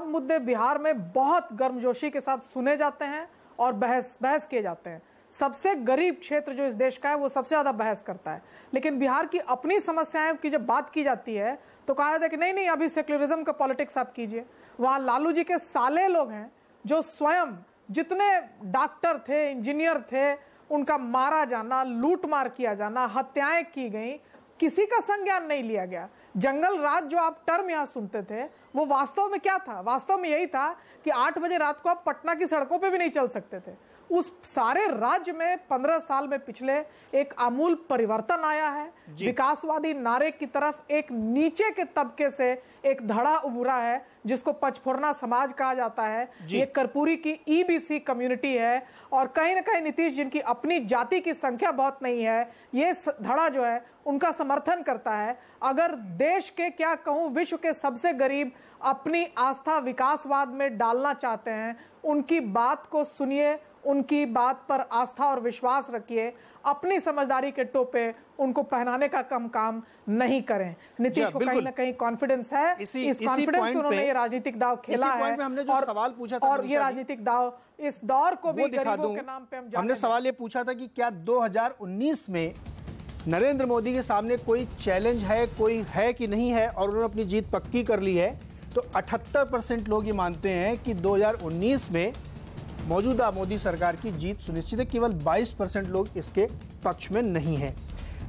मुद्दे बिहार में बहुत गर्मजोशी के साथ सुने जाते हैं और बहस किए जाते हैं। सबसे गरीब क्षेत्र जो इस देश का है वो सबसे ज्यादा बहस करता है, लेकिन बिहार की अपनी समस्याओं की जब बात की जाती है तो कहा जाता है कि नहीं अभी सेक्युलरिज्म का पॉलिटिक्स आप कीजिए। वहां लालू जी के साले लोग हैं जो स्वयं जितने डॉक्टर थे, इंजीनियर थे, उनका मारा जाना, लूट मार किया जाना, हत्याएं की गई, किसी का संज्ञान नहीं लिया गया। जंगल राज जो आप टर्म यहां सुनते थे वो वास्तव में क्या था? वास्तव में यही था कि 8 बजे रात को आप पटना की सड़कों पे भी नहीं चल सकते थे। उस सारे राज्य में 15 साल में पिछले एक आमूल परिवर्तन आया है। विकासवादी नारे की तरफ एक नीचे के तबके से एक धड़ा उभरा है जिसको पचफोरना समाज कहा जाता है। ये कर्पूरी की ईबीसी कम्युनिटी है और कहीं ना कहीं नीतीश जिनकी अपनी जाति की संख्या बहुत नहीं है, ये धड़ा जो है उनका समर्थन करता है। अगर देश के क्या कहूं विश्व के सबसे गरीब अपनी आस्था विकासवाद में डालना चाहते हैं, उनकी बात को सुनिए, उनकी बात पर आस्था और विश्वास रखिए, अपनी समझदारी के टोपे उनको पहनाने का काम नहीं करें। नीतीश को कहीं ना कहीं कॉन्फिडेंस है, इस कॉन्फिडेंस से उन्होंने ये राजनीतिक दाव खेला है। हमने जो सवाल पूछा था और ये राजनीतिक दाव इस दौर को भी गरीबों के नाम पे हमने सवाल ये पूछा था कि क्या 2019 में नरेंद्र मोदी के सामने कोई चैलेंज है, कोई है कि नहीं है, और उन्होंने अपनी जीत पक्की कर ली है। तो 78% लोग ये मानते हैं कि 2019 में मौजूदा मोदी सरकार की जीत सुनिश्चित है। केवल 22% लोग इसके पक्ष में नहीं हैं।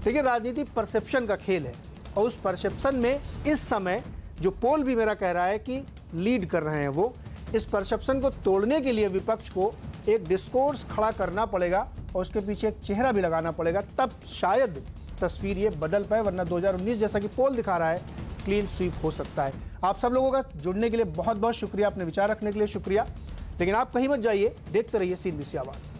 देखिए, राजनीति परसेप्शन का खेल है और उस परसेप्शन में इस समय जो पोल भी मेरा कह रहा है कि लीड कर रहे हैं वो। इस परसेप्शन को तोड़ने के लिए विपक्ष को एक डिस्कोर्स खड़ा करना पड़ेगा और उसके पीछे एक चेहरा भी लगाना पड़ेगा, तब शायद तस्वीर ये बदल पाए, वरना 2019 जैसा कि पोल दिखा रहा है क्लीन स्वीप हो सकता है। आप सब लोगों का जुड़ने के लिए बहुत बहुत शुक्रिया, अपने विचार रखने के लिए शुक्रिया। लेकिन आप कहीं मत जाइए, देखते रहिए CNBC आवाज़।